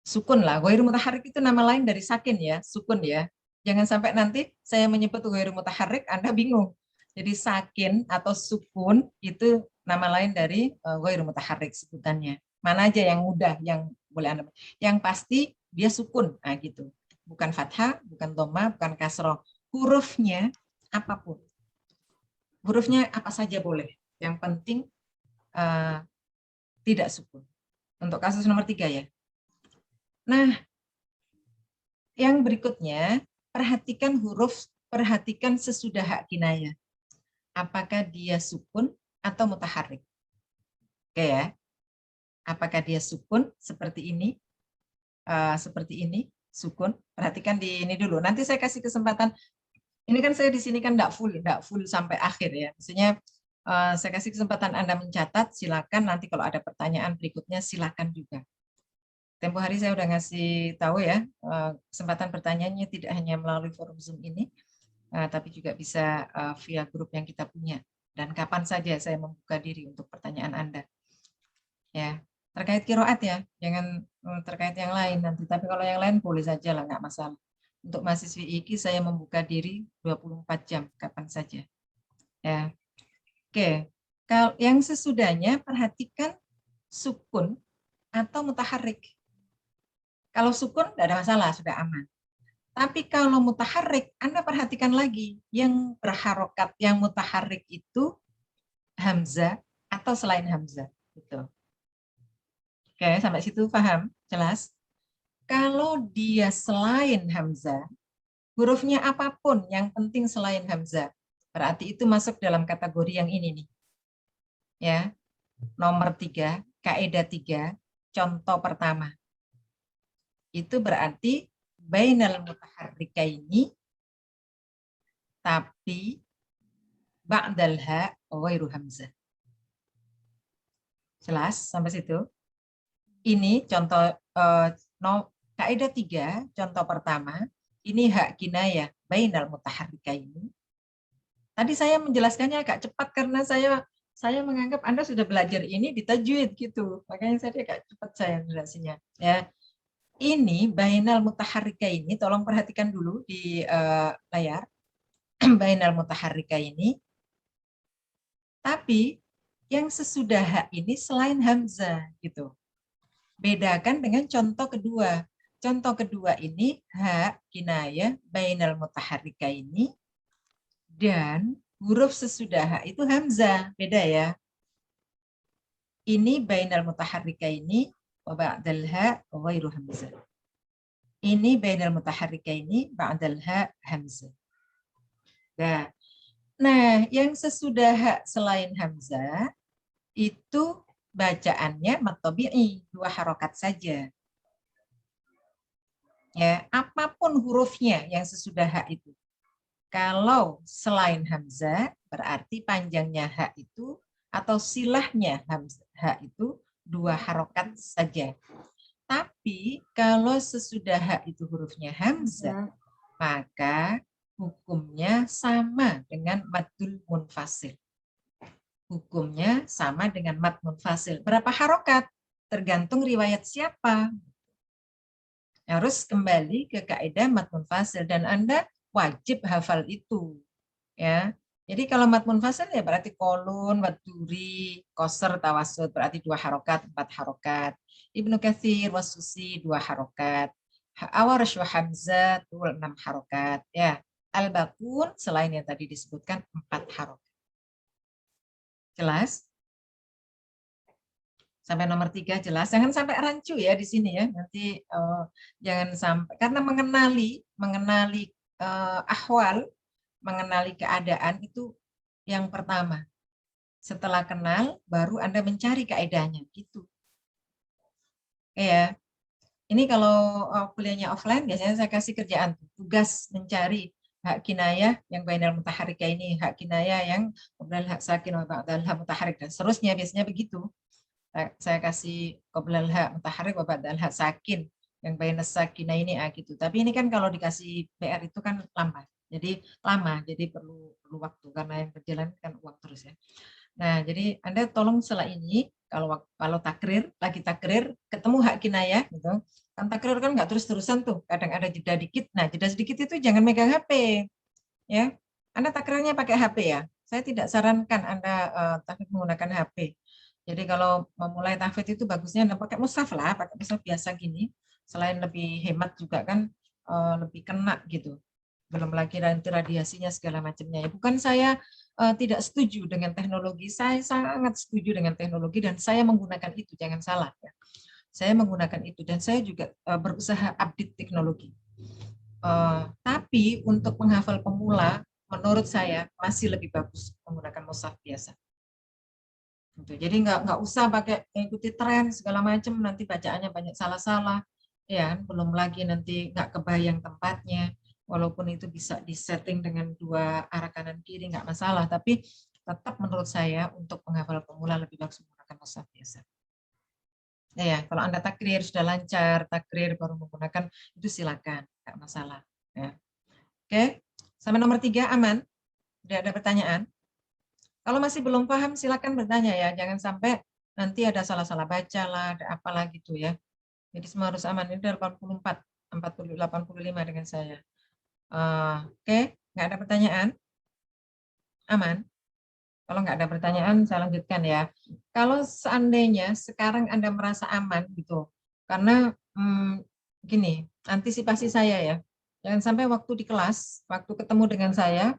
Sukun lah, ghairu mutaharrik itu nama lain dari sakin ya, sukun ya. Jangan sampai nanti saya menyebut ghairu mutaharrik, Anda bingung. Jadi sakin atau sukun itu nama lain dari ghairu mutaharrik sebutannya. Mana aja yang mudah, yang boleh Anda. Yang pasti dia sukun, nah gitu. Bukan fathah, bukan dhamma, bukan kasroh. Hurufnya apapun. Hurufnya apa saja boleh. Yang penting tidak sukun. Untuk kasus nomor 3 ya. Nah, yang berikutnya, perhatikan sesudah hak kinayah. Apakah dia sukun atau mutaharrik? Oke ya. Apakah dia sukun seperti ini? Sukun. Perhatikan di ini dulu. Nanti saya kasih kesempatan. Ini kan saya di sini kan enggak full sampai akhir ya. Maksudnya saya kasih kesempatan Anda mencatat, silakan nanti kalau ada pertanyaan berikutnya silakan juga. Tempo hari saya udah ngasih tahu ya, kesempatan pertanyaannya tidak hanya melalui forum Zoom ini, tapi juga bisa via grup yang kita punya. Dan kapan saja saya membuka diri untuk pertanyaan Anda. Ya, terkait kiroat ya, jangan terkait yang lain nanti. Tapi kalau yang lain boleh saja lah, nggak masalah. Untuk mahasiswi IKI saya membuka diri 24 jam, kapan saja. Ya, oke. Kalau yang sesudahnya perhatikan sukun atau mutaharrik. Kalau sukun tidak ada masalah, sudah aman. Tapi kalau mutaharrik, Anda perhatikan lagi, yang berharokat, yang mutaharrik itu hamzah atau selain hamzah. Gitu. Oke, sampai situ paham? Jelas? Kalau dia selain hamzah, hurufnya apapun, yang penting selain hamzah. Berarti itu masuk dalam kategori yang ini nih. Ya, nomor 3, kaidah 3, contoh pertama. Itu berarti bainal mutaharrikaini tapi ba'dal ha ghairu hamzah. Jelas sampai situ? Ini contoh kaidah 3, contoh pertama, ini hak kinayah bainal mutaharrikaini. Tadi saya menjelaskannya agak cepat karena saya menganggap Anda sudah belajar ini di tajwid gitu. Makanya saya agak cepat saya menjelaskannya. Ya. Ini bainal mutaharrikaini, tolong perhatikan dulu di layar. Bainal mutaharrikaini. Tapi yang sesudah hak ini selain hamzah gitu. Bedakan dengan contoh kedua. Contoh kedua ini hak kinayah bainal mutaharrikaini dan huruf sesudah hak itu hamzah. Beda ya. Ini bainal mutaharrikaini wa ba'dal ha ghairu hamzah. Ini bainal mutaharrikaini ba'dal ha hamzah. Nah, yang sesudah hak selain hamzah itu bacaannya mad tabi'i, 2 harokat saja. Ya, apapun hurufnya yang sesudah hak itu. Kalau selain hamzah berarti panjangnya hak itu atau silahnya hak itu 2 harokat saja. Tapi kalau sesudah hak itu hurufnya hamzah, maka hukumnya sama dengan maddul munfasil. Hukumnya sama dengan mad munfasil. Berapa harokat? Tergantung riwayat siapa. Harus kembali ke kaidah mad munfasil dan Anda wajib hafal itu. Ya. Jadi kalau mad munfasil ya berarti kolun, waduri, koser, tawasud berarti 2 harokat, 4 harokat. Ibnu Katsir, wasusi 2 harokat. Awarsh wa Hamzah 6 harokat. Ya. Al-Bakun selain yang tadi disebutkan 4 harokat. Jelas? Sampai nomor 3 jelas. Jangan sampai rancu ya di sini ya. Nanti jangan sampai, karena mengenali ahwal, mengenali keadaan itu yang pertama. Setelah kenal, baru Anda mencari kaedahnya. Gitu. Ya. Ini kalau kuliahnya offline, biasanya saya kasih kerjaan. Tugas mencari hak kinayah yang bainal mutaharrika ini, hak kinayah yang qoblal hak sakin wa ba'dal hak mutaharrik, dan seterusnya, biasanya begitu. Saya kasih qoblal hak mutaharrik wa ba'dal hak sakin yang bainas sakina ini gitu. Tapi ini kan kalau dikasih PR itu kan lama. Jadi perlu waktu karena yang berjalan kan uang terus ya. Nah, jadi Anda tolong setelah ini kalau lagi takrir ketemu hak kinayah gitu. Kan takrir kan nggak terus-terusan tuh, kadang ada jeda dikit. Nah, jeda sedikit itu jangan megang HP ya. Anda takrirnya pakai HP ya. Saya tidak sarankan Anda tahfidz menggunakan HP. Jadi kalau memulai tahfidz itu bagusnya Anda pakai mushaf lah, pakai mushaf biasa gini. Selain lebih hemat juga kan lebih kena gitu. Belum lagi nanti radiasinya segala macamnya. Bukan saya tidak setuju dengan teknologi, saya sangat setuju dengan teknologi dan saya menggunakan itu, jangan salah ya. Saya menggunakan itu dan saya juga berusaha update teknologi. Tapi untuk menghafal pemula, menurut saya masih lebih bagus menggunakan mushaf biasa. Jadi nggak usah pakai ikuti tren segala macam, nanti bacaannya banyak salah-salah, ya. Belum lagi nanti nggak kebayang tempatnya, walaupun itu bisa disetting dengan 2 arah kanan kiri nggak masalah, tapi tetap menurut saya untuk menghafal pemula lebih bagus menggunakan mushaf biasa. Ya, kalau Anda takrir sudah lancar, takrir baru menggunakan itu silakan, nggak masalah. Ya. Oke, sampai nomor 3 aman? Tidak ada pertanyaan? Kalau masih belum paham silakan bertanya ya, jangan sampai nanti ada salah-salah baca lah, ada apalah gitu ya. Jadi semua harus aman. Ini 84, 40, 85 dengan saya. Oke, nggak ada pertanyaan? Aman? Kalau nggak ada pertanyaan, saya lanjutkan ya. Kalau seandainya sekarang Anda merasa aman gitu, karena gini, antisipasi saya ya, jangan sampai waktu di kelas, waktu ketemu dengan saya,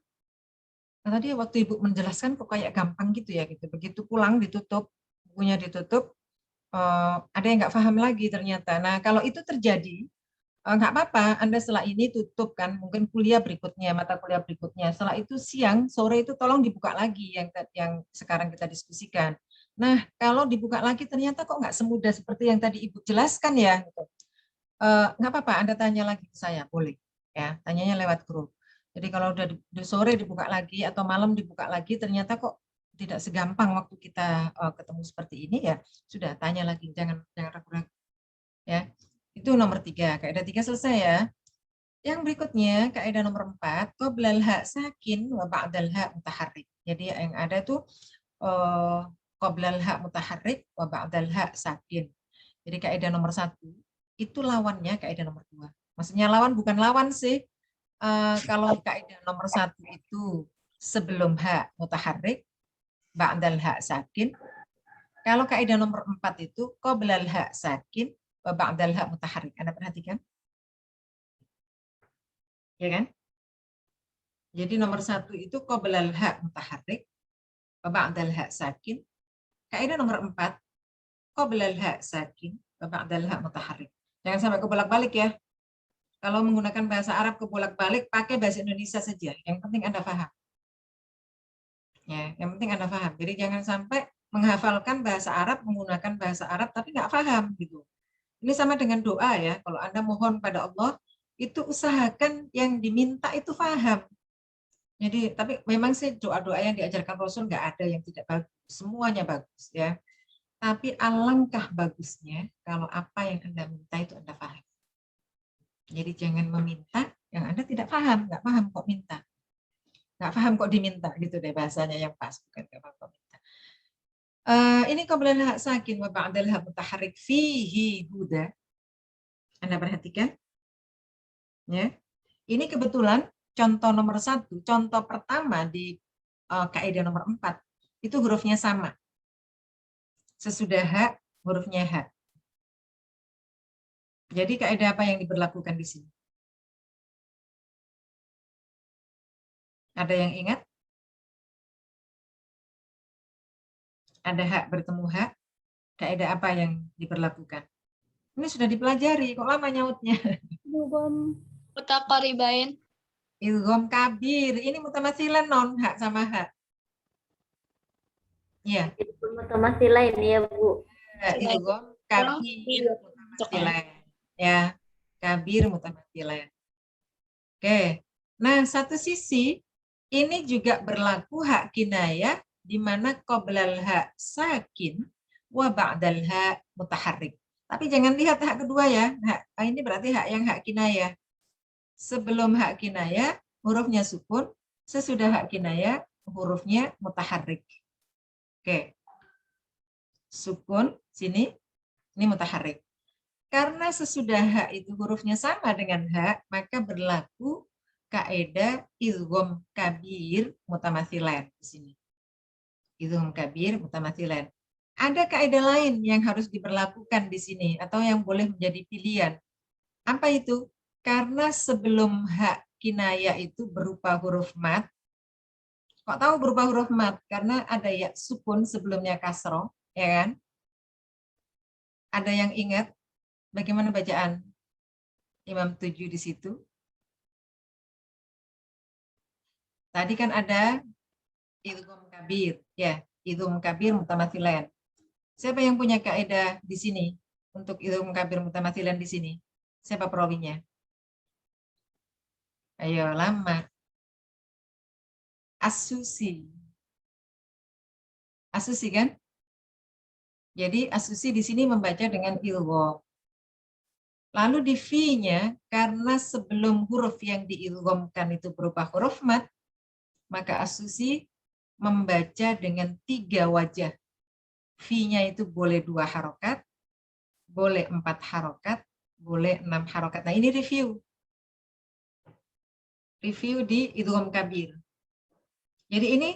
tadi waktu Ibu menjelaskan kok kayak gampang gitu ya, gitu. Begitu pulang ditutup, bukunya ditutup, ada yang nggak paham lagi ternyata. Nah, kalau itu terjadi, nggak apa-apa, Anda setelah ini tutup kan, mungkin kuliah berikutnya, mata kuliah berikutnya. Setelah itu siang, sore itu tolong dibuka lagi yang sekarang kita diskusikan. Nah, kalau dibuka lagi ternyata kok nggak semudah seperti yang tadi Ibu jelaskan ya. Gitu. Nggak apa-apa, Anda tanya lagi ke saya, boleh. Ya, tanyanya lewat grup. Jadi kalau udah di sore dibuka lagi atau malam dibuka lagi, ternyata kok tidak segampang waktu kita ketemu seperti ini ya, sudah tanya lagi, jangan ragu-ragu. Ya, itu nomor 3. Kaidah 3 selesai ya. Yang berikutnya, kaidah nomor 4, qoblal hak sakin wa ba'dal hak mutaharrik. Jadi yang ada tuh qoblal hak mutaharrik wa ba'dal hak sakin. Jadi kaidah nomor 1 itu lawannya kaidah nomor 2. Maksudnya lawan bukan lawan sih. Kalau kaidah nomor 1 itu sebelum hak mutaharrik, ba'dal hak sakin. Kalau kaidah nomor 4 itu qoblal hak sakin wa ba'dal hak mutaharrik. Anda perhatikan? Ya kan? Jadi nomor 1 itu qoblal hak mutaharrik wa ba'dal hak sakin. Kaidah nomor 4 qoblal hak sakin wa ba'dal hak mutaharrik. Jangan sampai kebolak-balik ya. Kalau menggunakan bahasa Arab kebolak-balik, pakai bahasa Indonesia saja. Yang penting Anda paham. Ya, yang penting Anda paham. Jadi jangan sampai menghafalkan bahasa Arab, menggunakan bahasa Arab, tapi nggak paham gitu. Ini sama dengan doa ya. Kalau Anda mohon pada Allah, itu usahakan yang diminta itu paham. Jadi, tapi memang sih doa-doa yang diajarkan Rasul nggak ada yang tidak bagus. Semuanya bagus ya. Tapi alangkah bagusnya kalau apa yang Anda minta itu Anda paham. Jadi jangan meminta yang Anda tidak paham, nggak paham kok minta. Nggak paham kok diminta gitu deh bahasanya yang pas, bukan nggak paham kok minta. Ini qoblal hak sakin wa ba'dal hak mutaharrik fihi huda. Anda perhatikan? Ya. Ini kebetulan contoh nomor 1, contoh pertama di kaidah nomor 4, itu hurufnya sama. Sesudah hak, hurufnya hak. Jadi kaidah apa yang diberlakukan di sini? Ada yang ingat? Ada hak bertemu hak, Kaidah apa yang diberlakukan? Ini sudah dipelajari, kok lama nyautnya? Mutaqaribain. Idgham kabir, ini mutamathilan non hak sama hak. Iya, Mutamatsilah ini ya Bu. idgham kabir mutamathilan. Ya, kabir mutamathilan. Oke. Nah, satu sisi ini juga berlaku hak kinayah di mana qoblal hak sakin wa ba'dal hak mutaharrik. Tapi jangan lihat hak kedua ya. Ini berarti hak yang hak kinayah. Sebelum hak kinayah hurufnya sukun, sesudah hak kinayah hurufnya mutaharrik. Oke. Sukun sini ini mutaharrik. Karena sesudah hak itu hurufnya sama dengan hak, maka berlaku kaidah idgham kabir mutamathilan di sini. Idgham kabir mutamathilan. Ada kaidah lain yang harus diberlakukan di sini atau yang boleh menjadi pilihan. Apa itu? Karena sebelum hak kinayah itu berupa huruf mat. Kok tahu berupa huruf mat? Karena ada ya sukun sebelumnya kasroh, ya kan? Ada yang ingat bagaimana bacaan Imam 7 di situ? Tadi kan ada idgham kabir, ya, idgham kabir mutamathilan. Siapa yang punya kaidah di sini untuk idgham kabir mutamathilan di sini? Siapa perawinya? Ayo, lama. As-Susi. As-Susi kan? Jadi As-Susi di sini membaca dengan idgham. Lalu di fi-nya, karena sebelum huruf yang diidghamkan itu berupa huruf mat, maka As-Susi membaca dengan 3 wajah. Fi-nya itu boleh 2 harokat, boleh 4 harokat, boleh 6 harokat. Nah ini review. Review di idgham kabir. Jadi ini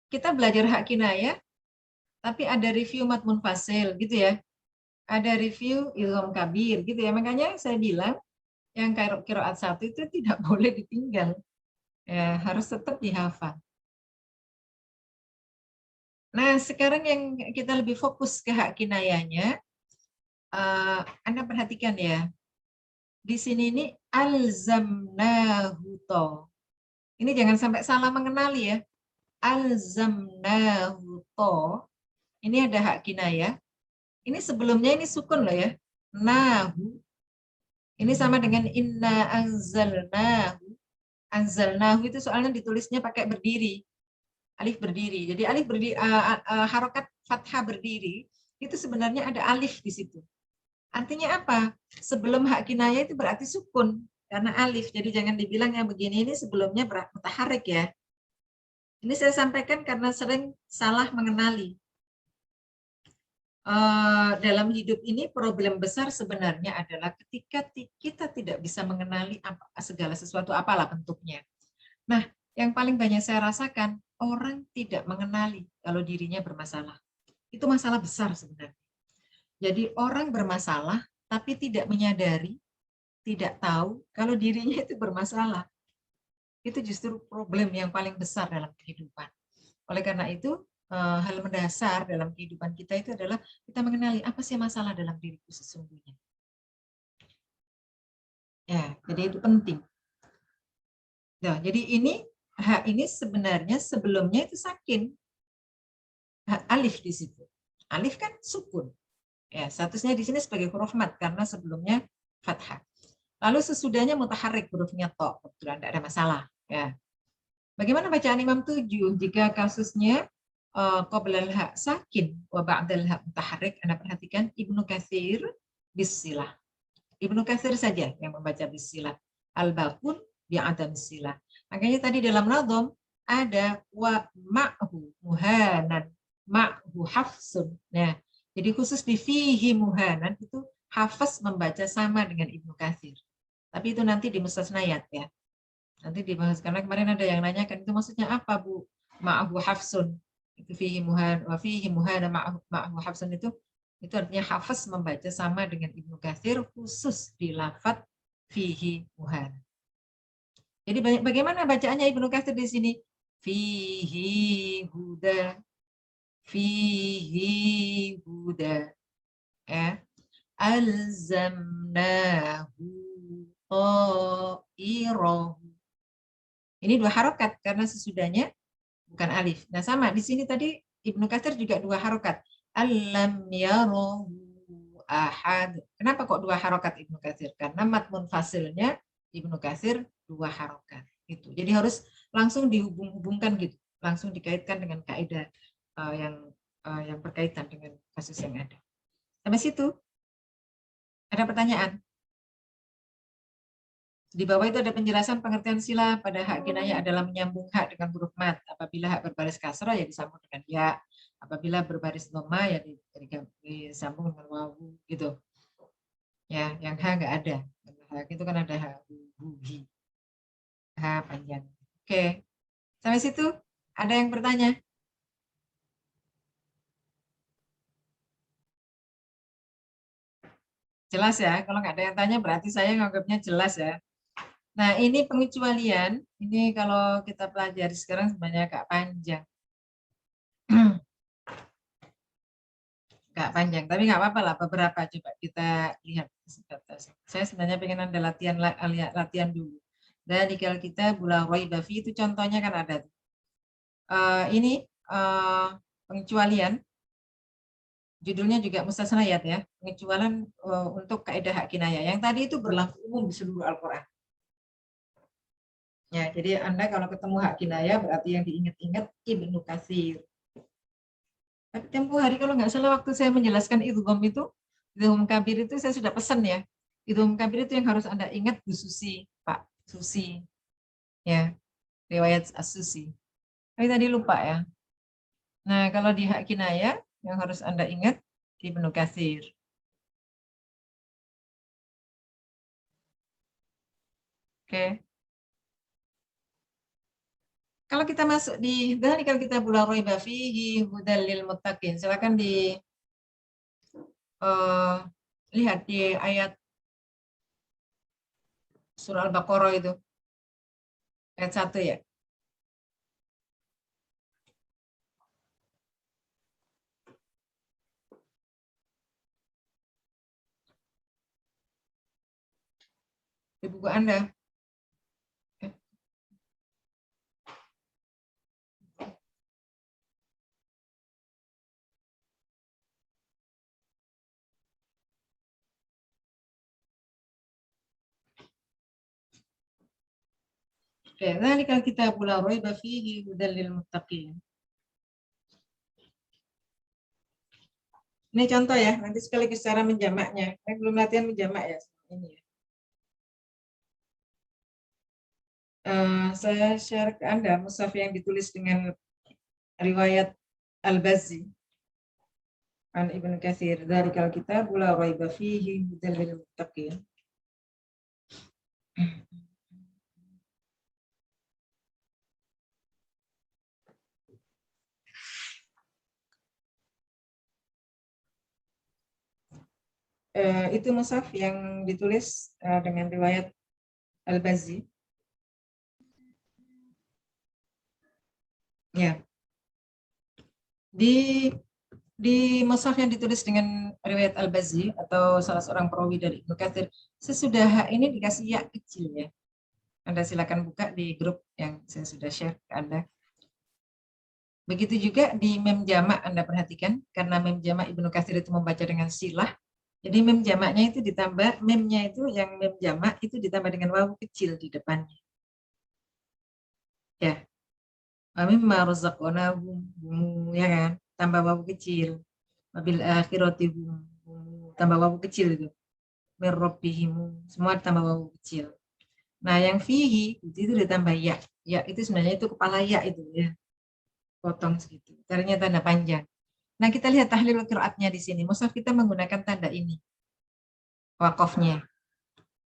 kita belajar hak kinayah, tapi ada review mat munfasil gitu ya. Ada review idgham kabir gitu ya. Makanya saya bilang yang qiraat 1 itu tidak boleh ditinggal. Ya, harus tetap dihafal. Nah, sekarang yang kita lebih fokus ke hak kinayahnya, Anda perhatikan ya. Di sini ini alzamnahu to. Ini jangan sampai salah mengenali ya. Alzamnahu to. Ini ada hak kinayah. Ini sebelumnya ini sukun loh ya. Nahu. Ini sama dengan inna anzalnahu. Anzalnahu itu soalnya ditulisnya pakai berdiri. Alif berdiri. Jadi alif berdiri, harokat fathah berdiri, itu sebenarnya ada alif di situ. Artinya apa? Sebelum hak kinayah itu berarti sukun karena alif. Jadi jangan dibilang yang begini ini sebelumnya mutaharrik ya. Ini saya sampaikan karena sering salah mengenali. Dalam hidup ini problem besar sebenarnya adalah ketika kita tidak bisa mengenali segala sesuatu apalah bentuknya. Nah, yang paling banyak saya rasakan orang tidak mengenali kalau dirinya bermasalah. Itu masalah besar sebenarnya. Jadi orang bermasalah tapi tidak menyadari, tidak tahu kalau dirinya itu bermasalah. Itu justru problem yang paling besar dalam kehidupan. Oleh karena itu, hal mendasar dalam kehidupan kita itu adalah kita mengenali apa sih masalah dalam diriku sesungguhnya. Ya, jadi itu penting. Nah, jadi hak ini sebenarnya sebelumnya itu sakin. Hak alif di situ. Alif kan sukun. Ya, statusnya di sini sebagai huruf mat karena sebelumnya fathah. Lalu sesudahnya mutaharrik hurufnya to, kebetulan tidak ada masalah. Ya. Bagaimana bacaan Imam 7 jika kasusnya qoblal hak sakin wa ba'dal hak mutaharrik? Anda perhatikan Ibnu Katsir bisilah. Ibnu Katsir saja yang membaca bisilah. Al-Baqun bi'adam silah. Makanya tadi dalam nadham ada wa ma'hu muhanan, ma'hu hafsun. Nah, jadi khusus di fihi muhanan itu Hafs membaca sama dengan Ibnu Katsir. Tapi itu nanti di mustasnayat ya. Nanti dibahas karena kemarin ada yang nanyakan itu maksudnya apa Bu? Ma'hu hafsun. Itu fihi muhan wa fihi muhana ma'hu hafsun itu artinya Hafs membaca sama dengan Ibnu Katsir khusus di lafadz fihi muhan. Jadi bagaimana bacaannya Ibnu Katsir di sini? Fihi huda. Fihi huda. alzamnahu ta'irahu. Ini 2 harokat karena sesudahnya bukan alif. Nah sama di sini tadi Ibnu Katsir juga 2 harokat. Alam yarahu ahad. Kenapa kok 2 harokat Ibnu Katsir? Karena mat munfasilnya Ibnu Katsir 2 harokat. Itu. Jadi harus langsung dihubung-hubungkan gitu, langsung dikaitkan dengan kaidah yang berkaitan dengan kasus yang ada. Sampai situ ada pertanyaan? Di bawah itu ada penjelasan pengertian sila pada hak kinayah adalah menyambung hak dengan huruf mat. Apabila hak berbaris kasrah ya disambung dengan ya. Apabila berbaris dhamma ya disambung dengan wawu gitu. Ya, yang h nggak ada. H itu kan ada h, h panjang. Oke, sampai situ ada yang bertanya? Jelas ya? Kalau nggak ada yang tanya berarti saya nganggapnya jelas ya. Nah, ini pengecualian. Ini kalau kita pelajari sekarang sebenarnya agak panjang. Agak panjang, tapi nggak apa-apa lah. Beberapa coba kita lihat. Saya sebenarnya pengen ada latihan dulu. Dan kalau kita bulan Roy Bafi itu contohnya kan ada. Ini pengecualian. Judulnya juga mustasnayat ya. Pengecualian untuk kaidah hak kinayah. Yang tadi itu berlaku umum di seluruh Al-Quran. Ya, jadi Anda kalau ketemu hak kinayah berarti yang diingat-ingat Ibnu Katsir. Tapi tempo hari kalau nggak salah waktu saya menjelaskan idgham kabir itu saya sudah pesan ya. Idgham kabir itu yang harus Anda ingat Bu Susi, Pak Susi. Ya, riwayat As-Susi. Tapi tadi lupa ya. Nah, kalau di hak kinayah yang harus Anda ingat Ibnu Katsir. Oke. Kalau kita masuk di kalau kita bulan Raiba fihi hudal lil muttaqin. Silakan di lihat di ayat surah Al-Baqarah itu. Ayat 1 ya. Di buku Anda. Dzalika kitabul la raiba fihi hudal lil muttaqin. Ini contoh ya, nanti sekaligus cara menjamaknya. Saya belum latihan menjamak ya ini ya. Saya share ke Anda mushaf yang ditulis dengan riwayat Al-Bazzi an Ibnu Katsir dari kalau kita la raiba fihi hudal lil muttaqin. Itu mushaf yang ditulis dengan riwayat Al-Bazzi. Ya. Di mushaf yang ditulis dengan riwayat Al-Bazzi atau salah seorang perawi dari Ibnu Katsir, sesudah hak ini dikasih ya kecil ya. Anda silakan buka di grup yang saya sudah share ke Anda. Begitu juga di mem jamak Anda perhatikan, karena mem jamak Ibnu Katsir itu membaca dengan silah. Jadi mem jamaknya itu ditambah, memnya itu yang mem jamak itu ditambah dengan wawu kecil di depannya. Ya. Mimma razaqnahum, ya kan? Tambah wawu kecil. Wabil akhirati tambah wawu kecil itu. Mir rabbihim, semua tambah wawu kecil. Nah, yang fihi itu ditambah ya. Ya itu sebenarnya itu kepala ya itu ya. Potong segitu. Caranya tanda panjang. Nah, kita lihat tahlil qiraatnya di sini. Mushaf kita menggunakan tanda ini. Wakofnya.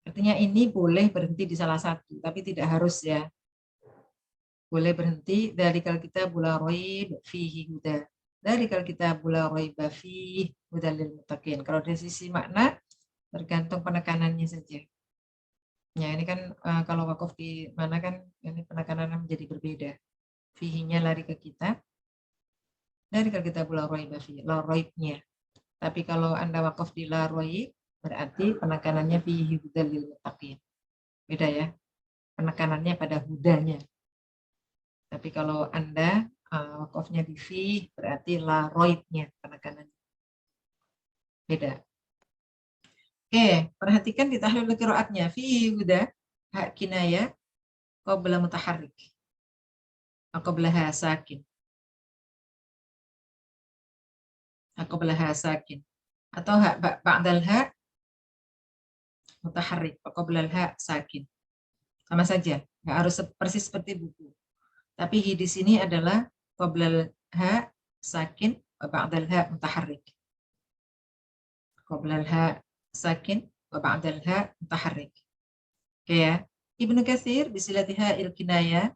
Artinya ini boleh berhenti di salah satu, tapi tidak harus ya. Boleh berhenti dari kalau kita bula roib fihi huda. Dari kalau kita bula roib fihi huda lil muttaqin. Kalau dari sisi makna tergantung penekanannya saja. Ya, ini kan kalau wakaf di mana kan ini penekanannya menjadi berbeda. Fihinya lari ke kita. Dari kalau kita bula roib fihi, la roibnya. Tapi kalau Anda wakaf di la raib, berarti penekanannya fihi hudal lil muttaqin. Beda ya, penekanannya pada hudanya. Tapi kalau Anda wakafnya di fi, berarti la raibnya penekanannya. Beda. Oke, perhatikan di tahlil qiraatnya. Fihi huda, hak kinaya, qabla mutaharrik. Qablaha sakin. Qablaha sakin. Atau hak ba'dal ha mutaharrik. Qablal ha sakin. Sama saja, nggak harus persis seperti buku. Tapi di sini adalah qablal ha sakin, ba'dal ha mutaharrik. Qablal ha sakin, ba'dal ha mutaharrik. Oke ya. Ibnu Katsir bisilatiha il kinaya.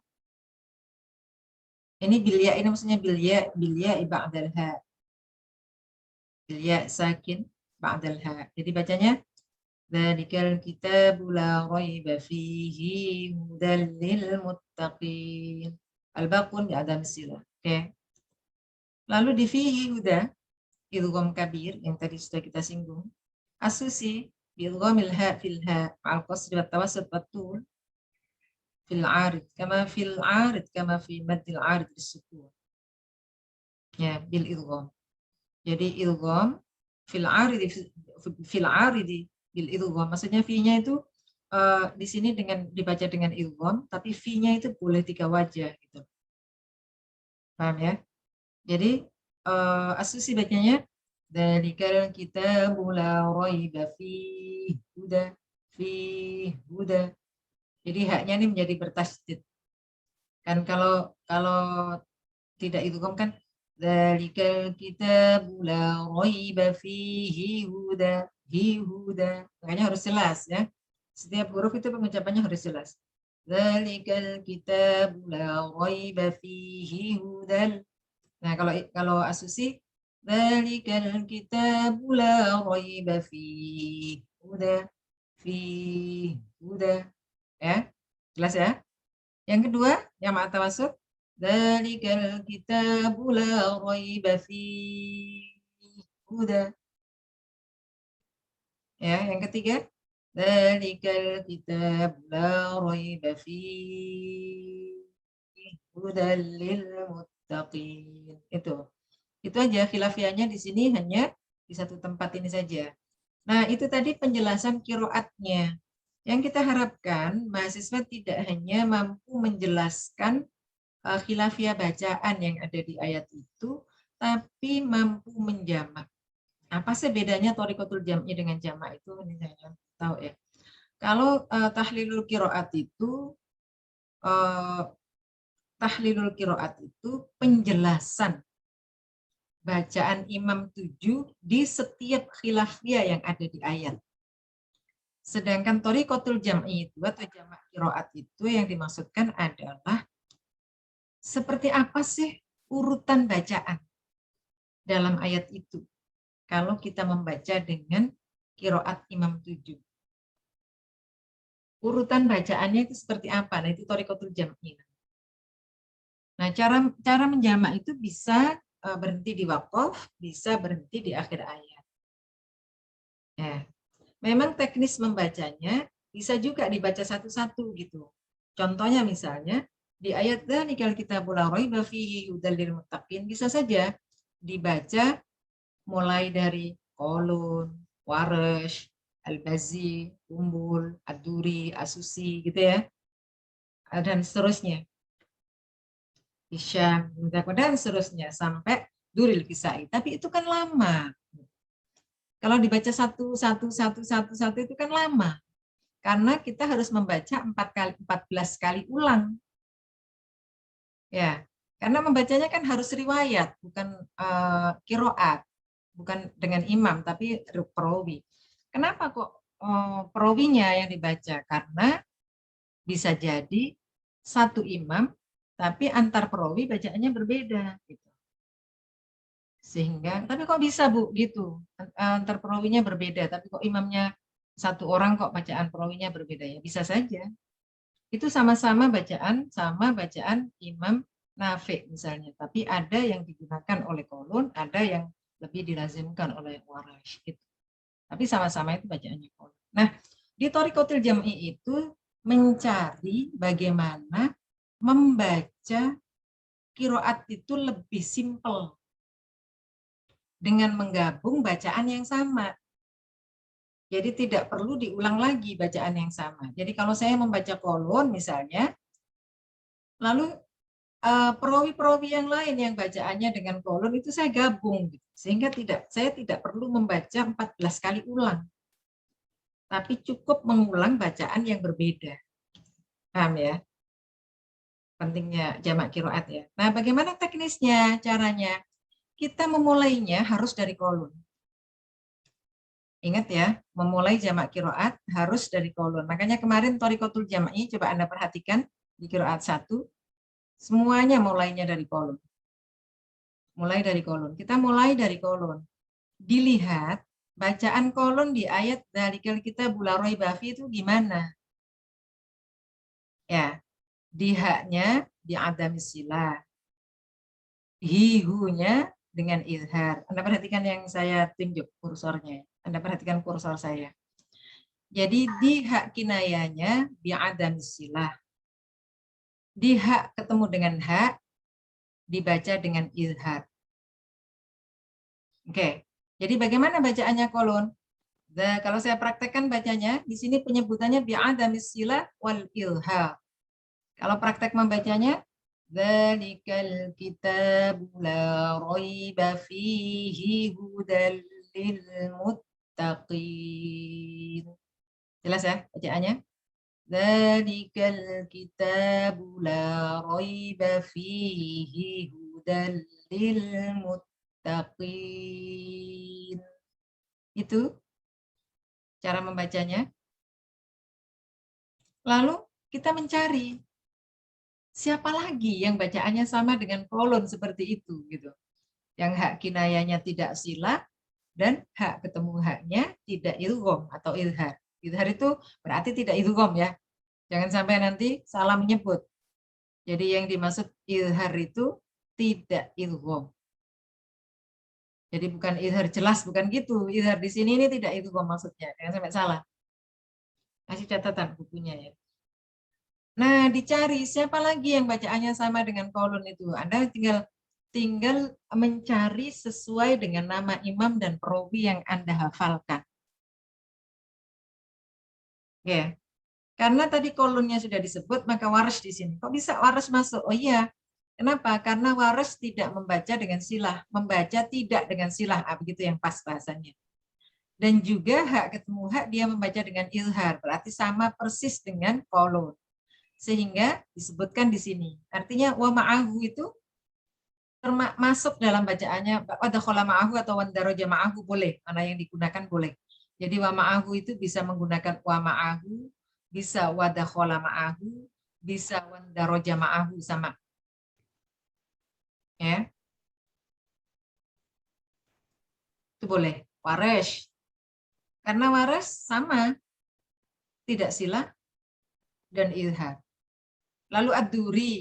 Ini bilya, ini maksudnya bilya ba'dal ha. Bilya sakin ba'dal ha. Jadi bacanya dzalikal kitabu la raiba fihi hudal lil muttaqin. Al-baqun bi adam sila. Oke. Lalu di fihi huda idgham kabir yang tadi sudah kita singgung. Asusi bi idghamil ha fil ha ma'al qasri wat tawassut wat tul fil 'arid kama fi maddil 'arid bis-sukun. Ya, bil idgham. Jadi idgham fil 'aridi bil idgham, maksudnya fi-nya itu di sini dibaca dengan idgham, tapi fi-nya itu boleh 3 wajah gitu. Paham ya? Jadi asusi bacanya dzalikal kitabu la raiba fihi huda. Jadi haknya ini menjadi bertasydid. Kan kalau tidak idgham kan dzalikal kitabu la raiba fihi huda. Makanya harus jelas ya. Setiap huruf itu pengucapannya harus jelas. Dzalikal kitabu la raiba fihi hudal. Nah, kalau asusi dzalikal kitabu la raiba fihi huda. Ya. Jelas ya? Yang kedua, yang ma'at tawassut, dzalikal kitabu la raiba fihi huda. Ya, yang ketiga, dzalikal kitabu la raiba fihi hudal lil muttaqin. Itu aja khilafiahnya di sini, hanya di satu tempat ini saja. Nah, itu tadi penjelasan qiraatnya. Yang kita harapkan mahasiswa tidak hanya mampu menjelaskan khilafiah bacaan yang ada di ayat itu, tapi mampu menjamak. Apa sih bedanya thoriqatul jam'i dengan jamak itu? Ini saya tahu ya. Kalau tahlilul qiraat itu penjelasan bacaan imam 7 di setiap khilafiyah yang ada di ayat. Sedangkan thoriqatul jam'i itu atau jamak qiraat itu yang dimaksudkan adalah seperti apa sih urutan bacaan dalam ayat itu kalau kita membaca dengan qiraat imam 7. Urutan bacaannya itu seperti apa? Nah, itu thoriqatul jam'i. Nah, cara menjamak itu bisa berhenti di waqaf, bisa berhenti di akhir ayat. Ya. Memang teknis membacanya bisa juga dibaca satu-satu gitu. Contohnya misalnya di ayat dzalikal kitabul la raiba fihi hudal lil muttaqin bisa saja dibaca mulai dari Qalun, Warsh, Al-Bazzi, Umbul, Ad-Duri, Asusi gitu ya. Dan seterusnya. Hisyam, dan seterusnya sampai Duril Kisai. Tapi itu kan lama. Kalau dibaca satu itu kan lama. Karena kita harus membaca 14 kali ulang. Ya, karena membacanya kan harus riwayat, bukan qiraat. Bukan dengan imam, tapi perawi. Kenapa kok perawinya yang dibaca? Karena bisa jadi satu imam, tapi antar perawi bacaannya berbeda. Gitu. Sehingga, tapi kok bisa Bu gitu? Antar perawinya berbeda, tapi kok imamnya satu orang kok bacaan perawinya berbeda ya? Bisa saja. Itu sama-sama bacaan Imam Nafi' misalnya, tapi ada yang digunakan oleh Qalun, ada yang lebih dilazimkan oleh Warash gitu. Tapi sama-sama itu bacaannya kolon. Nah, di Thariqatul Jam'i itu mencari bagaimana membaca qiraat itu lebih simpel dengan menggabung bacaan yang sama. Jadi tidak perlu diulang lagi bacaan yang sama. Jadi kalau saya membaca kolon misalnya, lalu perawi-perawi yang lain yang bacaannya dengan kolon itu saya gabung, sehingga saya tidak perlu membaca 14 kali ulang, tapi cukup mengulang bacaan yang berbeda. Paham ya? Pentingnya jamak qiraat ya. Nah, bagaimana teknisnya, caranya? Kita memulainya harus dari kolon. Ingat ya, memulai jamak qiraat harus dari kolon. Makanya kemarin Thariqatul Jam'i, coba Anda perhatikan di qiraat 1, semuanya mulainya dari kolon. Mulai dari kolon. Kita mulai dari kolon. Dilihat bacaan kolon di ayat Dzalikal Kitabu la raiba fihi itu gimana? Ya, di haknya di adam silah. Hihunya dengan izhar. Anda perhatikan yang saya tunjuk kursornya. Anda perhatikan kursor saya. Jadi di hak kinayanya bi adam silah. Di hak ketemu dengan hak dibaca dengan izhar. Oke. Jadi bagaimana bacaannya kolon? Kalau saya praktekkan bacanya, di sini penyebutannya bi adam silah wal izhar. Kalau praktek membacanya, Dzalikal kitabu la raiba fihi hudal lil muttaqin. Jelas ya bacaannya? Dzalikal kitabu la raiba fihi hudal lil muttaqin. Itu cara membacanya. Lalu kita mencari siapa lagi yang bacaannya sama dengan kolon seperti itu gitu. Yang hak kinayanya tidak silah dan hak ketemu haknya tidak idgham atau izhar. Izhar itu berarti tidak idgham ya. Jangan sampai nanti salah menyebut. Jadi yang dimaksud izhar itu tidak idgham. Jadi bukan izhar jelas, bukan gitu. Izhar di sini ini tidak idgham maksudnya. Jangan sampai salah. Kasih catatan bukunya ya. Nah, dicari siapa lagi yang bacaannya sama dengan kolon itu. Anda tinggal mencari sesuai dengan nama imam dan perawi yang Anda hafalkan. Ya. Karena tadi kolonnya sudah disebut, maka waras di sini. Kok bisa waras masuk? Oh iya. Kenapa? Karena waras tidak membaca dengan silah, membaca tidak dengan silah, begitu yang pas bahasanya. Dan juga hak ketemu hak dia membaca dengan izhar, berarti sama persis dengan kolon. Sehingga disebutkan di sini. Artinya wa ma'ahu itu termasuk dalam bacaannya wadakhala ma'ahu atau wandaraja ma'ahu boleh, mana yang digunakan boleh. Jadi wa ma'ahu itu bisa menggunakan wa ma'ahu, bisa wadakhala ma'ahu, bisa wandaraja ma'ahu sama. Ya. Itu boleh. Waresh. Karena waresh sama tidak silah dan izhar. Lalu ad-duri.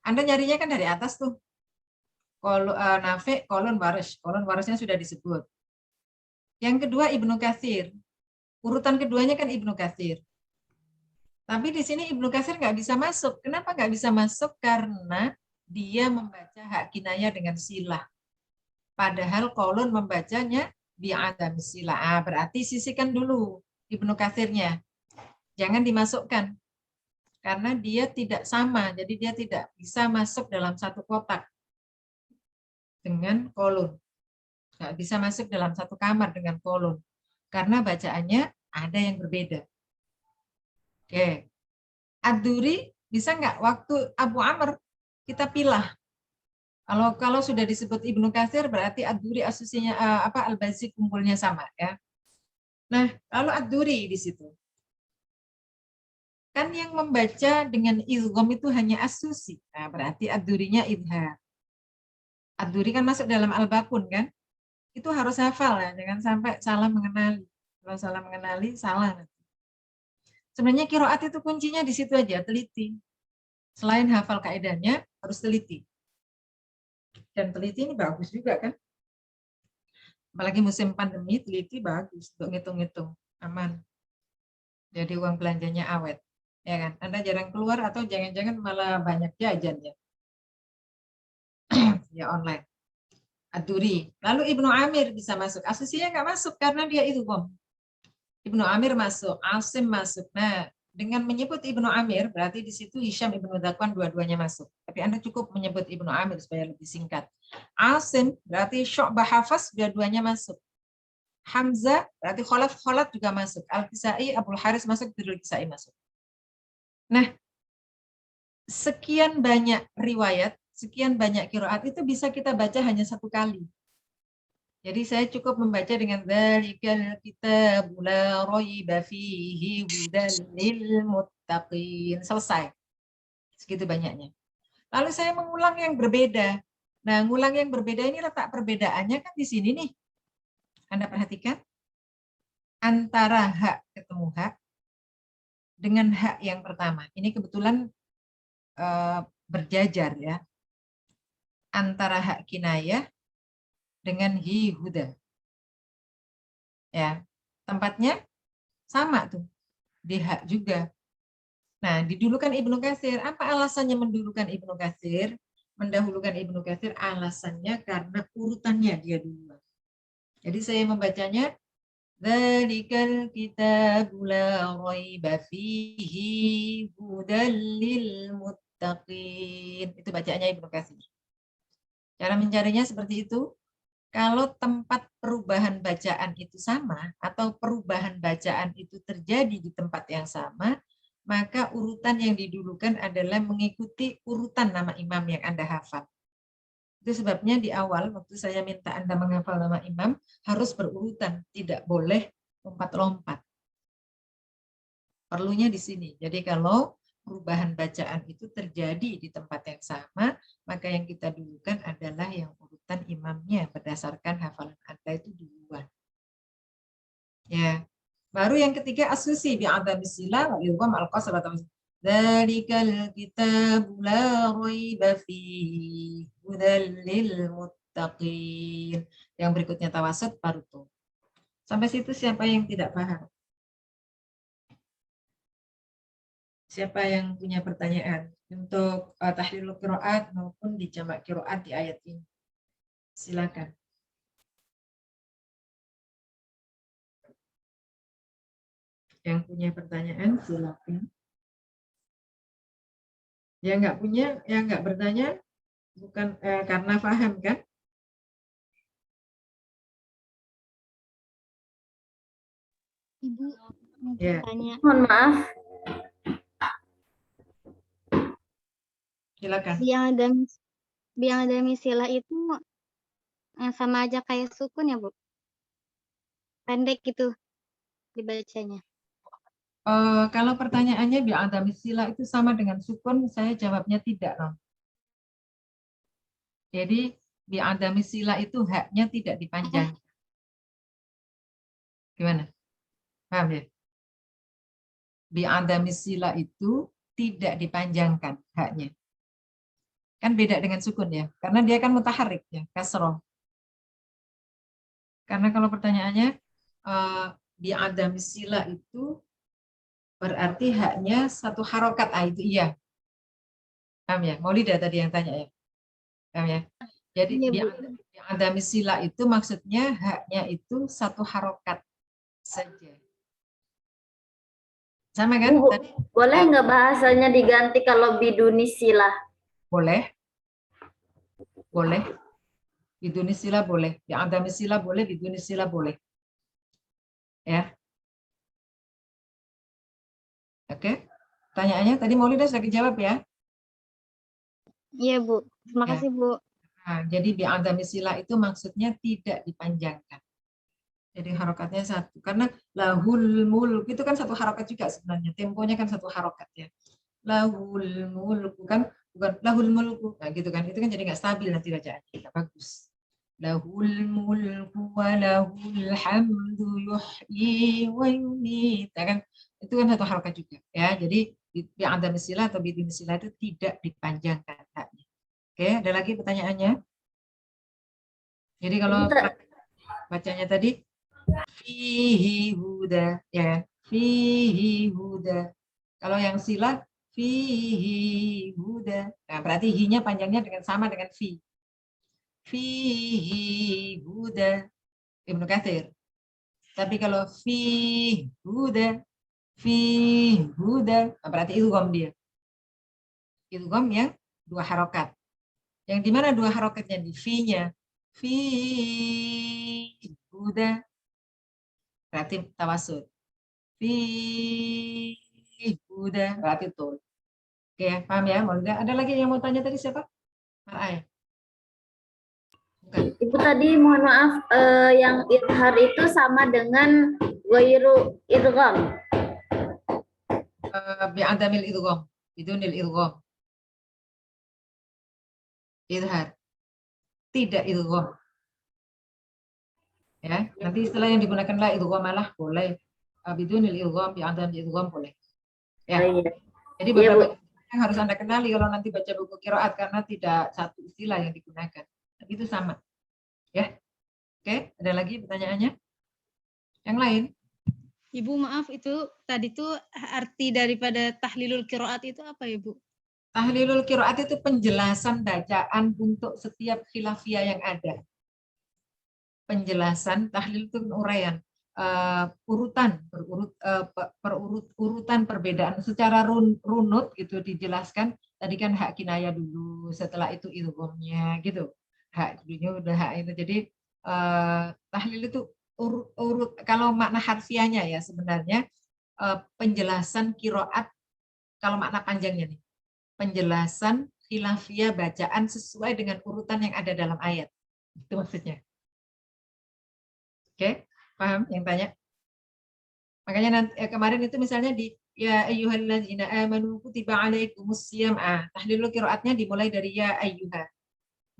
Anda nyarinya kan dari atas tuh. Nafi, kolon waresh. Kolon wareshnya sudah disebut. Yang kedua Ibnu Katsir. Urutan keduanya kan Ibnu Katsir. Tapi di sini Ibnu Katsir nggak bisa masuk. Kenapa nggak bisa masuk? Karena dia membaca hak kinayah dengan silah. Padahal kolon membacanya bi'adam silah. Berarti sisihkan dulu Ibnu Katsirnya. Jangan dimasukkan. Karena dia tidak sama. Jadi dia tidak bisa masuk dalam satu kotak dengan kolon. Nggak bisa masuk dalam satu kamar dengan kolon. Karena bacaannya ada yang berbeda. Oke. Ad-Duri bisa nggak waktu Abu Amr kita pilah. Kalau sudah disebut Ibnu Katsir berarti Ad-Duri asosinya Al-Bazi kumpulnya sama ya. Nah, lalu Ad-Duri di situ. Kan yang membaca dengan idgham itu hanya As-Susi. Nah, berarti Ad-Durinya idhar. Ad-Duri kan masuk dalam Al-Bakun kan? Itu harus hafal ya, jangan sampai salah mengenali. Kalau salah mengenali, salah. Sebenarnya qiraat itu kuncinya di situ aja, teliti. Selain hafal kaidahnya, harus teliti. Dan teliti ini bagus juga kan? Apalagi musim pandemi, teliti bagus untuk ngitung-ngitung, aman. Jadi uang belanjanya awet, ya kan? Anda jarang keluar atau jangan-jangan malah banyak jajan ya, ya online. Aduri. Lalu Ibnu Amir bisa masuk. Asosinya nggak masuk karena dia itu bom. Ibnu Amir masuk, Asim masuk. Nah, dengan menyebut Ibnu Amir berarti di situ Hisham Ibnu Dzakwan dua-duanya masuk. Tapi Anda cukup menyebut Ibnu Amir supaya lebih singkat. Asim berarti Syu'bah Hafaz dua-duanya masuk. Hamzah berarti Kholaf juga masuk. Al-Kisai, Abul Haris masuk, Dirul Kisai masuk. Nah, sekian banyak riwayat, sekian banyak qiraat itu bisa kita baca hanya satu kali. Jadi saya cukup membaca dengan dzalikal kitabul la raiba fihi hudal lil muttaqin. Selesai. Segitu banyaknya. Lalu saya mengulang yang berbeda. Nah, ngulang yang berbeda ini letak perbedaannya kan di sini nih. Anda perhatikan antara hak ketemu hak dengan hak yang pertama. Ini kebetulan berjajar ya. Antara hak kinayah dengan hi huda. Ya, tempatnya sama tuh di hak juga. Nah, didulukan Ibnu Katsir. Apa alasannya mendulukan Ibnu Katsir? Mendahulukan Ibnu Katsir alasannya karena urutannya dia duluan. Jadi saya membacanya dzalikal kitabul la raiba fihi hudal lil muttaqin. Itu bacaannya Ibnu Katsir. Cara mencarinya seperti itu. Kalau tempat perubahan bacaan itu sama atau perubahan bacaan itu terjadi di tempat yang sama, maka urutan yang didulukan adalah mengikuti urutan nama imam yang Anda hafal. Itu sebabnya di awal waktu saya minta Anda menghafal nama imam harus berurutan, tidak boleh lompat-lompat. Perlunya di sini. Jadi kalau perubahan bacaan itu terjadi di tempat yang sama, maka yang kita dulukan adalah yang urutan imamnya berdasarkan hafalan Anda itu duluan. Ya. Baru yang ketiga asusi bi adamis sila wa idgham al-qasr atau dzalikal kitabul la raiba fihi hudal lil muttaqin. Yang berikutnya tawasud baru tuh. Sampai situ siapa yang tidak paham? Siapa yang punya pertanyaan untuk tahlil qiraat maupun di jamak qiraat di ayat ini? Silakan. Yang punya pertanyaan silakan. Yang nggak punya, yang nggak bertanya bukan karena paham kan? Ibu mau Ya. bertanya. Mohon maaf. Silakan. Yang ada misilah itu sama aja kayak sukun ya, Bu? Pendek gitu dibacanya. Kalau pertanyaannya bi'adami sila itu sama dengan sukun, saya jawabnya tidak, non. Jadi bi'adami sila itu haknya tidak dipanjang. Gimana? Paham ya? Bi'adami sila itu tidak dipanjangkan haknya. Kan beda dengan sukun ya, karena dia kan mutaharrik ya, kasroh. Karena kalau pertanyaannya bi'adami sila itu berarti haknya satu harokat, itu iya. Paham ya? Maulida tadi yang tanya ya. Paham ya? Jadi bi'adami sila itu maksudnya haknya itu satu harokat saja. Sama kan? Bu, boleh nggak bahasanya diganti kalau biduni sila? Boleh. Boleh. Biduni sila boleh. Bi'adami sila boleh, biduni sila boleh. Ya. Oke. Pertanyaannya tadi Maulida sudah dijawab ya? Iya, Bu. Terima Ya. kasih, Bu. Nah, jadi bi'adami sila itu maksudnya tidak dipanjangkan. Jadi harokatnya satu. Karena lahul mulk itu kan satu harokat juga sebenarnya. Temponya kan satu harokat ya. Lahul mulk bukan lahul mulku. Nah gitu kan. Itu kan jadi nggak stabil nanti bacaannya. Nggak bagus. Lahul mulku wa lahul hamdu yuhyi wa yumit. Ya kan? Itu kan satu harokat juga. Ya, jadi bi'adami sila atau biduni sila itu tidak dipanjangkan haknya. Oke, ada lagi pertanyaannya? Jadi kalau bacanya tadi fihi huda, ya kan? Fihi huda. Kalau yang sila fihi huda. Nah, berarti hi-nya panjangnya sama dengan fi. Fihi huda. Ibnu Katsir. Tapi kalau fi huda, nah berarti idgham dia. Idgham yang 2 harokat. Yang di mana 2 harokatnya? Di fi-nya. Fi huda. Berarti tawasud. Fi huda. Berarti tul. Oke, paham ya? Ada lagi yang mau tanya tadi siapa? Marai. Bukan. Ibu tadi mohon maaf, yang idhar itu sama dengan ghairu idgham. Bi'adamil idgham, bidunil idgham. Idhar. Tidak idgham. Ya, nanti istilah yang digunakan la idgham malah boleh. Bidunil idgham, bi'adamil idgham boleh. Ya. Iya. Jadi beberapa yang harus Anda kenali kalau nanti baca buku qiraat karena tidak satu istilah yang digunakan. Itu sama. Ya. Oke, ada lagi pertanyaannya? Yang lain? Ibu maaf, itu tadi tuh arti daripada tahlilul qiraat itu apa, Ibu? Tahlilul qiraat itu penjelasan bacaan untuk setiap khilafiyah yang ada. Penjelasan, tahlil itu uraian, urutan perbedaan secara runut gitu dijelaskan. Tadi kan hak kinaya dulu, setelah itu idghamnya gitu. Hak dulunya udah hak itu. Jadi tahlil itu urut kalau makna harfiahnya ya sebenarnya penjelasan qiraat kalau makna panjangnya nih. Penjelasan khilafiyah bacaan sesuai dengan urutan yang ada dalam ayat. Itu maksudnya. Oke, paham yang tanya? Makanya nanti, kemarin itu misalnya di ya ayyuhalladzina amanu kutiba alaikumus syiyam. Tahlilul qiraatnya dimulai dari ya ayyuha.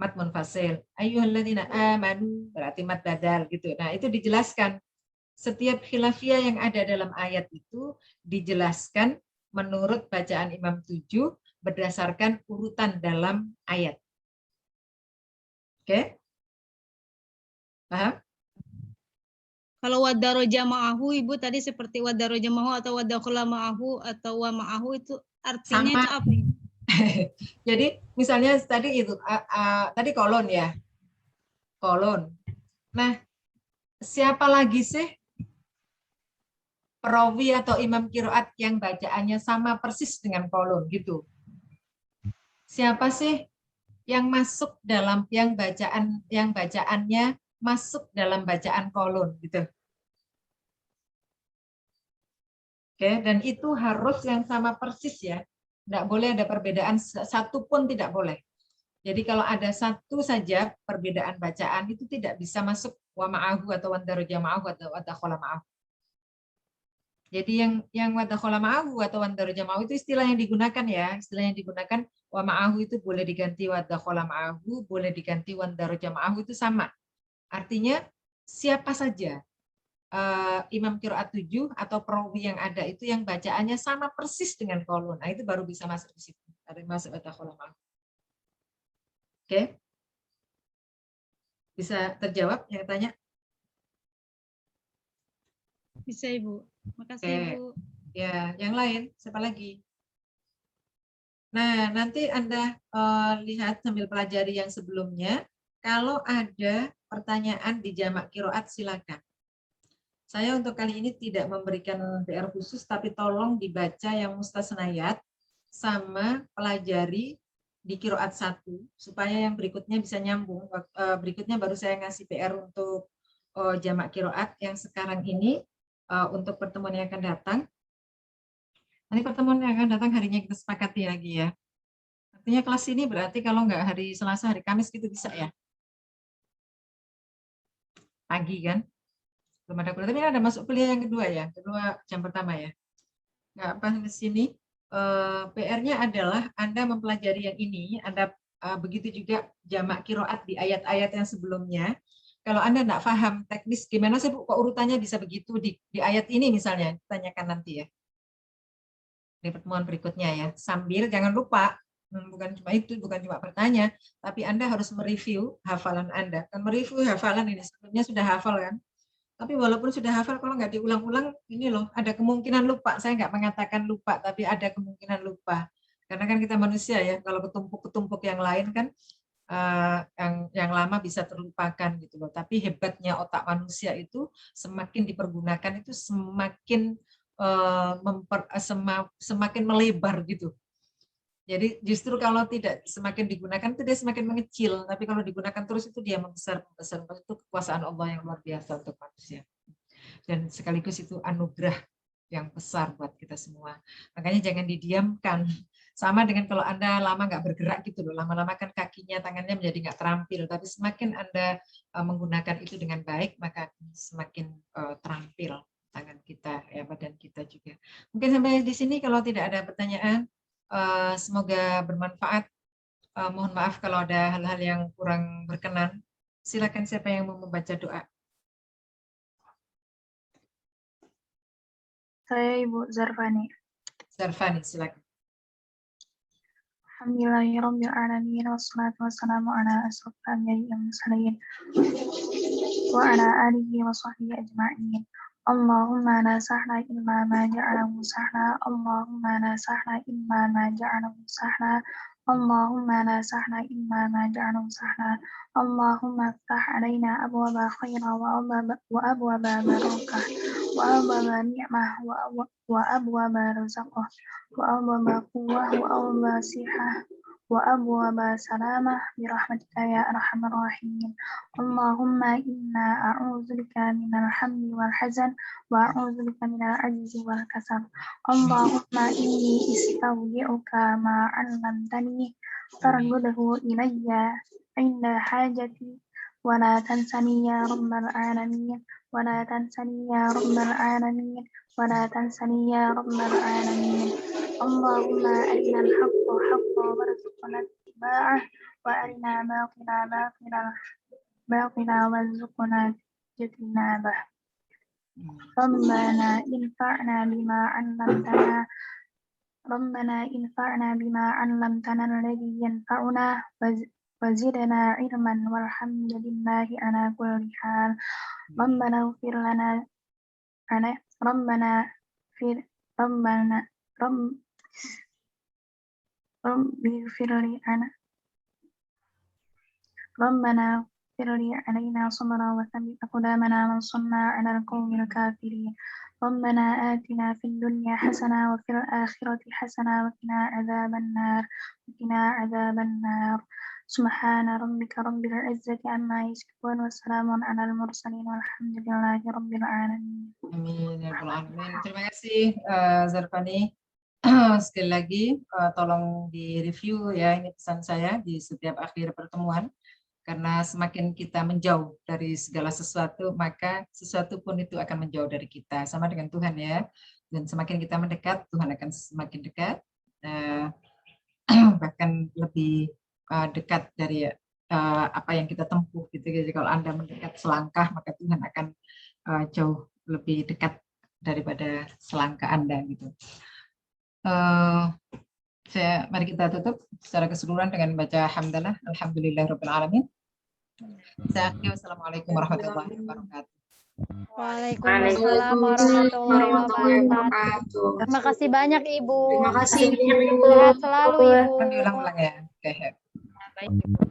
Mad munfasil. Ayyuhalladzina amanu berarti mad badal gitu. Nah, itu dijelaskan. Setiap khilafiyah yang ada dalam ayat itu dijelaskan menurut bacaan Imam 7 berdasarkan urutan dalam ayat. Oke? Paham? Kalau wadaroja ma'ahu, Ibu tadi seperti wadaroja ma'ahu atau wadakhala ma'ahu atau wa ma'ahu itu artinya Sama. itu apa, Ibu? Jadi misalnya tadi itu tadi kolon ya. Kolon. Nah, siapa lagi sih perawi atau imam qiraat yang bacaannya sama persis dengan kolon gitu? Siapa sih yang masuk dalam yang bacaannya masuk dalam bacaan kolon gitu? Oke, dan itu harus yang sama persis ya. Tidak boleh ada perbedaan, satu pun tidak boleh. Jadi kalau ada satu saja perbedaan bacaan itu tidak bisa masuk wa ma'ahu atau wandaraja ma'ahu atau wadakhala ma'ahu. Jadi yang wadakhala ma'ahu atau wandaraja ma'ahu itu istilah yang digunakan ya. Istilah yang digunakan wa ma'ahu itu boleh diganti wadakhala ma'ahu, boleh diganti wandaraja ma'ahu itu sama. Artinya siapa saja imam qiraat 7 atau perawi yang ada itu yang bacaannya sama persis dengan kolon. Nah, itu baru bisa masuk di situ. Ada masuk wadakhala ma'ahu. Oke. Bisa terjawab yang tanya? Bisa, Ibu. Makasih, Oke. Ibu. Ya, yang lain siapa lagi? Nah, nanti Anda lihat sambil pelajari yang sebelumnya. Kalau ada pertanyaan di jamak qiraat silakan. Saya untuk kali ini tidak memberikan PR khusus, tapi tolong dibaca yang mustasnayat sama pelajari di qiraat 1 supaya yang berikutnya bisa nyambung. Berikutnya baru saya ngasih PR untuk jamak qiraat yang sekarang ini untuk pertemuan yang akan datang. Nanti pertemuan yang akan datang harinya kita sepakati lagi ya. Artinya kelas ini berarti kalau nggak hari Selasa, hari Kamis gitu bisa ya? Pagi kan? Belum ada kuliah, tapi ada masuk kuliah yang kedua ya, kedua jam pertama ya. Nggak apa di sini. PR-nya adalah Anda mempelajari yang ini, Anda begitu juga jamak qiraat di ayat-ayat yang sebelumnya. Kalau Anda nggak paham teknis gimana sih Bu, kok urutannya bisa begitu di ayat ini misalnya, tanyakan nanti ya. Di pertemuan berikutnya ya. Sambil jangan lupa bukan cuma itu, bukan cuma bertanya, tapi Anda harus mereview hafalan Anda. Kan mereview hafalan ini sebenarnya sudah hafal kan? Tapi walaupun sudah hafal, kalau nggak diulang-ulang, ini loh, ada kemungkinan lupa. Saya nggak mengatakan lupa, tapi ada kemungkinan lupa. Karena kan kita manusia ya, kalau ketumpuk-ketumpuk yang lain kan, yang lama bisa terlupakan gitu loh. Tapi hebatnya otak manusia itu semakin dipergunakan itu semakin semakin melebar gitu. Jadi justru kalau tidak semakin digunakan itu dia semakin mengecil, tapi kalau digunakan terus itu dia membesar. Itu kekuasaan Allah yang luar biasa untuk manusia. Dan sekaligus itu anugerah yang besar buat kita semua. Makanya jangan didiamkan. Sama dengan kalau Anda lama nggak bergerak gitu loh, lama-lama kan kakinya, tangannya menjadi nggak terampil. Tapi semakin Anda menggunakan itu dengan baik, maka semakin terampil tangan kita, ya, badan kita juga. Mungkin sampai di sini kalau tidak ada pertanyaan. Semoga bermanfaat. Mohon maaf kalau ada hal-hal yang kurang berkenan. Silakan siapa yang mau membaca doa. Saya Ibu Zarfani. Zarfani, silakan. Alhamdulillahirrahmanirrahim. Wassalatu wassalamu ala asrofil anbiya'i wal mursalin wa ala alihi wa sahbihi ajma'in. Allahumma la sahla illa ma ja'alahu sahla. Allahumma la sahla illa ma ja'alahu sahla. Allahumma la sahla illa ma ja'alahu sahla. Allahumma iftah alaina abwaba khaira wa abwaba barakah wa abwaba ni'mah wa abwaba rizqah wa abwaba quwwah wa abwaba sihah wa abwaba salamah birahmatika ya arhamar rahimin. Allahumma inna a'udzubika minal hammi wal hazan wa a'udzubika minal ajzi wal kasal. Allahumma inni istaudi'uka ma 'allamtani farghudhu ilayya inda hajati wa la tansani ya rabbal alamin wa la tansani ya rabbal alamin wa la tansani ya rabbal alamin. Allahumma arinal haqqa haqqan warzuqna ittiba'ah wa arina baqina warzuqna ijtinabah. Rabbana infa'na bima 'allamtana alladhi yanfa'una wazidna ilman walhamdulillahi ala kulli hal. Rabbana ighfir lana ربنا اغفر لي علينا صبرا وثبت أقدامنا وانصرنا على القوم الكافرين. ربنا آتنا في الدنيا حسنة وفي الآخرة حسنة وقنا عذاب النار. سبحان ربك رب العزة عما يصفون وسلام على المرسلين والحمد لله رب العالمين. Amin ya rabbal alamin. Terima kasih Zarfani. Sekali lagi tolong direview ya, ini pesan saya di setiap akhir pertemuan, karena semakin kita menjauh dari segala sesuatu, maka sesuatu pun itu akan menjauh dari kita, sama dengan Tuhan ya. Dan semakin kita mendekat, Tuhan akan semakin dekat, bahkan lebih dekat dari apa yang kita tempuh gitu. Jadi kalau Anda mendekat selangkah, maka Tuhan akan jauh lebih dekat daripada selangkah Anda gitu. Mari kita tutup secara keseluruhan dengan baca hamdalah alhamdulillahirabbil alamin. Assalamualaikum warahmatullahi wabarakatuh. Waalaikumsalam warahmatullahi wabarakatuh. Terima kasih banyak Ibu. Terima kasih, Ibu. Sehat selalu Ibu. Diulang-ulang ya. Oke.